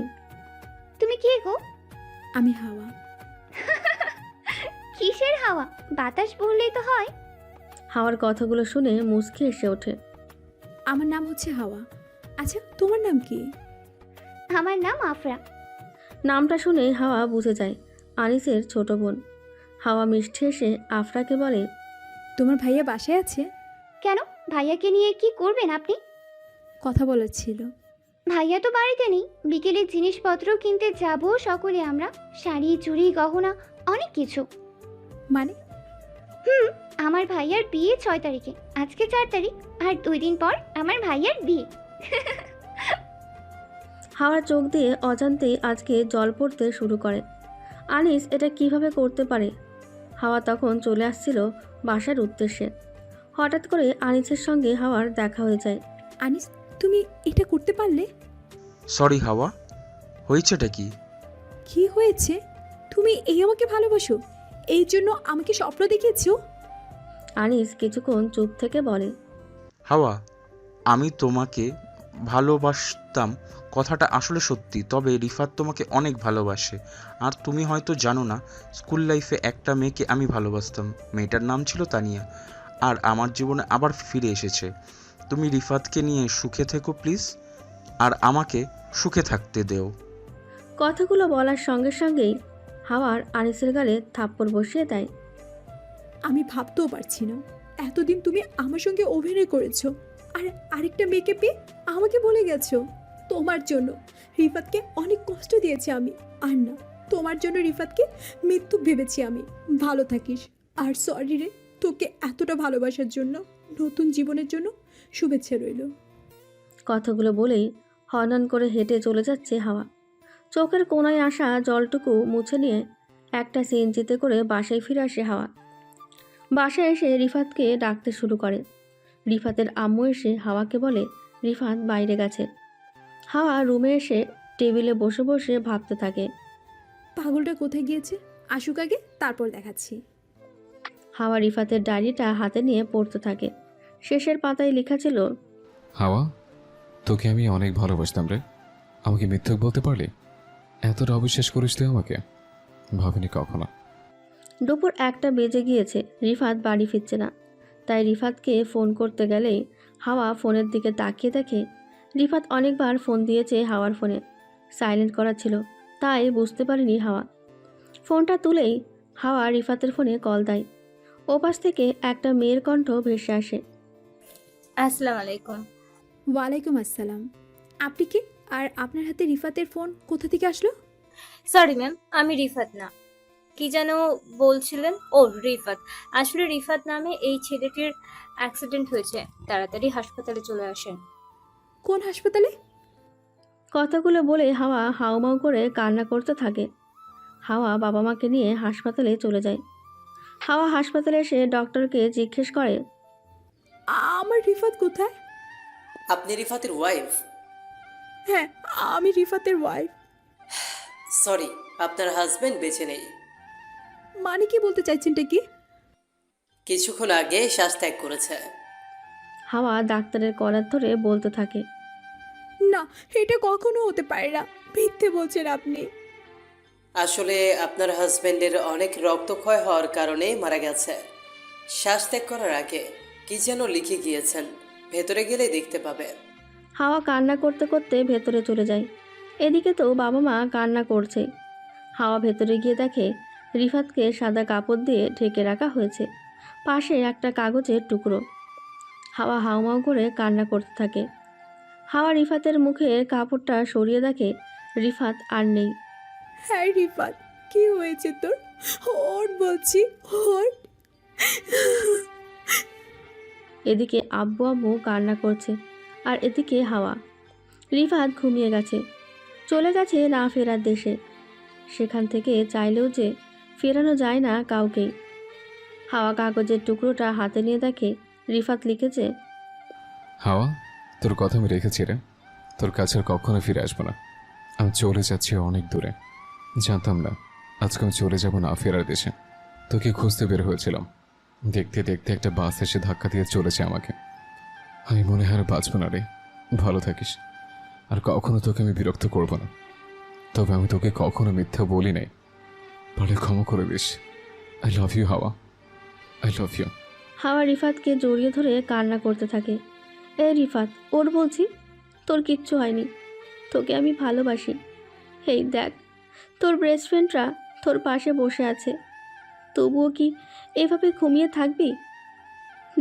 তুমি কে গো? আমি হাওয়া। কিসের হাওয়া? বাতাস বললেই তো হয়। হাওয়ার কথাগুলো শুনে মুচকি এসে ওঠে। আমার নাম হচ্ছে হাওয়া। আচ্ছা তোমার নাম কি? আমার নাম আফরা। নামটা শুনে হাওয়া বুঝে যায় আনিসের ছোট বোন। হাওয়া মিষ্টি এসে আফরাকে বলে, তোমার ভাইয়া বাসায় আছে? কেন, ভাইয়াকে নিয়ে কি করবেন আপনি? কথা বলার ছিল। ভাইয়া তো বাড়িতে নেই, বিকেলে জিনিসপত্র কিনতে যাব সকলে আমরা, শাড়ি চুড়ি গহনা অনেক কিছু। মানে? আমার ভাইয়ার বিয়ে 6 তারিখে, আজকে 4 তারিখ, আর 2 দিন পর আমার ভাইয়ার বিয়ে। হাওয়ার চোখ দিয়ে অজান্তেই আজকে জল পড়তে শুরু করে। আনিস এটা কিভাবে করতে পারে? হাওয়া তখন চলে আসছিল বাসার উদ্দেশ্যে। হঠাৎ করে আনিসের সঙ্গে হাওয়ার দেখা হয়ে যায়। আনিস, তুমি এটা করতে পারলে? সরি হাওয়া, হয়েছেটা কি? কি হয়েছে? তুমি এই আমাকে ভালোবাসো, এই জন্য আমাকে স্বপ্ন দেখিয়েছো? আনিস কিছুক্ষণ চুপ থেকে বলে, হাওয়া, আমি তোমাকে ভালোবাসতাম কথাটা আসলে সত্যি, তবে রিফাত তোমাকে অনেক ভালোবাসে। আর তুমি হয়তো জানো না, স্কুল লাইফে একটা মেয়েকে আমি ভালোবাসতাম, মেয়েটার নাম ছিল তানিয়া, আর আমার জীবনে আবার ফিরে এসেছে। তুমি রিফাতকে নিয়ে সুখে থেকো প্লিজ, আর আমাকে সুখে থাকতে দেও। কথাগুলো বলার সঙ্গে সঙ্গেই হাওয়ার আনিসের গালে থাপ্পড় বসিয়ে দেয়। আমি ভাবতেও পারছি না, এতদিন তুমি আমার সঙ্গে অভিনয় করেছো, আর আরেকটা মেয়েকে পেয়ে আমাকে বলে গেছো। তোমার জন্য রিফাতকে অনেক কষ্ট দিয়েছি আমি, আর না, তোমার জন্য রিফাতকে মৃত্যু ভেবেছি আমি। ভালো থাকিস, আর সরি রে তোকে এতটা ভালোবাসার জন্য। নতুন জীবনের জন্য শুভেচ্ছা রইল। কথাগুলো বলেই হনন করে হেঁটে চলে যাচ্ছে হাওয়া। চোখের কোণায় আসা জলটুকু মুছে নিয়ে একটা সিএনজিতে করে বাসায় ফিরে আসে হাওয়া। বাসায় এসে রিফাতকে ডাকতে শুরু করে। রিফাতের আম্মু এসে হাওয়াকে বলে রিফাত বাইরে গেছে। হাওয়া রুমে এসে টেবিলে বসে বসে ভাবতে থাকে। পাগলটা কোথায় গিয়েছে? আসুক আগে, তারপর দেখাচ্ছি। হাওয়া রিফাতের ডায়েরিটা হাতে নিয়ে পড়তে থাকে। শেষের পাতায় লেখা ছিল, হাওয়া, তোকে আমি অনেক ভালোবাসতাম রে। আমাকে মিথ্যুক বলতে পারলি? এতটা অবিশ্বাস করিস তুই আমাকে? ভাবিনি কখনো। দুপুর 1টা বেজে গিয়েছে, রিফাত বাড়ি ফিরছে না। তাই রিফাতকে ফোন করতে গেলেই হাওয়া ফোনের দিকে তাকিয়ে দেখে রিফাত অনেকবার ফোন দিয়েছে হাওয়ার ফোনে, সাইলেন্ট করা ছিল, তাই বুঝতে পারেনি হাওয়া। ফোনটা তুলেই হাওয়া রিফাতের ফোনে কল দেয়। ওপাশ থেকে একটা মেয়ের কণ্ঠ ভেসে আসে। আসসালামু আলাইকুম। ওয়ালাইকুম আসসালাম। আপনি কি? আর আপনার হাতে রিফাতের ফোন কোথা থেকে আসলো? সরি ম্যাম, আমি রিফাত না। কি যেন বলছিলেন? ও রিফাত, আসলে রিফাত নামে এই ছেলেটির অ্যাক্সিডেন্ট হয়েছে, তাড়াতাড়ি হাসপাতালে চলে আসেন। কোন হাসপাতালে? কথাগুলো বলে হাওয়া হাউমাউ করে কান্না করতে থাকে। হাওয়া বাবা মাকে নিয়ে হাসপাতালে চলে যায়। হাওয়া হাসপাতালে এসে ডক্টরকে জিজ্ঞেস করে, আমার রিফাত কোথায়? আপনি রিফাতের ওয়াইফ? হ্যাঁ, আমি রিফাতের ওয়াইফ। সরি, আপনার হাজবেন্ড বেঁচে নেই। মানে কি বলতে চাইছেনটা কি? কিছুক্ষণ আগে শ্বাস ত্যাগ করেছে। হাওয়া ডাক্তারের কলার ধরে বলতে থাকে, না, এটা কখনো হতে পারে না, মিথ্যে বলছেন আপনি। আসলে আপনার হাজবেন্ডের অনেক রক্তক্ষয় হওয়ার কারণে মারা গেছে। শ্বাস ত্যাগ করার আগে কি যেন লিখে গিয়েছেন, ভেতরে গেলে দেখতে পাবে। হাওয়া কান্না করতে করতে ভেতরে চলে যায়। এদিকে তো বাবা মা কান্না করছে। হাওয়া ভেতরে গিয়ে দেখে রিফাতকে সাদা কাপড় দিয়ে ঢেকে রাখা হয়েছে, পাশে একটা কাগজের টুকরো। হাওয়া হাউমাউ করে কান্না করতে থাকে। হাওয়া রিফাতের মুখে কাপড়টা সরিয়ে দেখে রিফাত আর নেই। হ্যাঁ রিফাত, কি হয়েছে তোর? ওর বলছি, ওর। এদিকে আব্বু আম্মু কান্না করছে, আর এদিকে হাওয়া। রিফাত ঘুমিয়ে গেছে, চলে গেছে না ফেরার দেশে। সেখান থেকে চাইলেও যে ফেরানো যায় না কাউকেই। হাওয়া কাগজের টুকরোটা হাতে নিয়ে দেখে রিফাত লিখেছে, হাওয়া, তোর কথা আমি রেখেছি রে। তোর কাছে আর কখনো ফিরে আসবো না। আমি চলে যাচ্ছি অনেক দূরে। জানতাম না আজকে আমি চলে যাব না ফেরার দেশে। তোকে খুঁজতে বের হয়েছিলাম, দেখতে দেখতে একটা বাস এসে ধাক্কা দিয়ে চলেছে আমাকে। আমি মনে হয় আর বাঁচবো না রে। ভালো থাকিস, আর কখনো তোকে আমি বিরক্ত করব না। তবে আমি তোকে কখনো মিথ্যা বলি নাই, পারলে ক্ষমা করে দিস। আই লাভ ইউ হাওয়া, আই লাভ ইউ। হাওয়া রিফাতকে জড়িয়ে ধরে কান্না করতে থাকে। এ রিফাত, ওর বলছি, তোর কিচ্ছু হয়নি, তোকে আমি ভালোবাসি। হেই দেখ, তোর বেস্ট ফ্রেন্ডরা তোর পাশে বসে আছে, তবুও কি এভাবে ঘুমিয়ে থাকবি?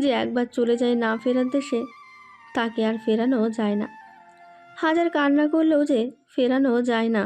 যে একবার চলে যায় না ফেরার দেশে, তাকে আর ফেরানো যায় না। হাজার কান্না করলেও যে ফেরানো যায় না।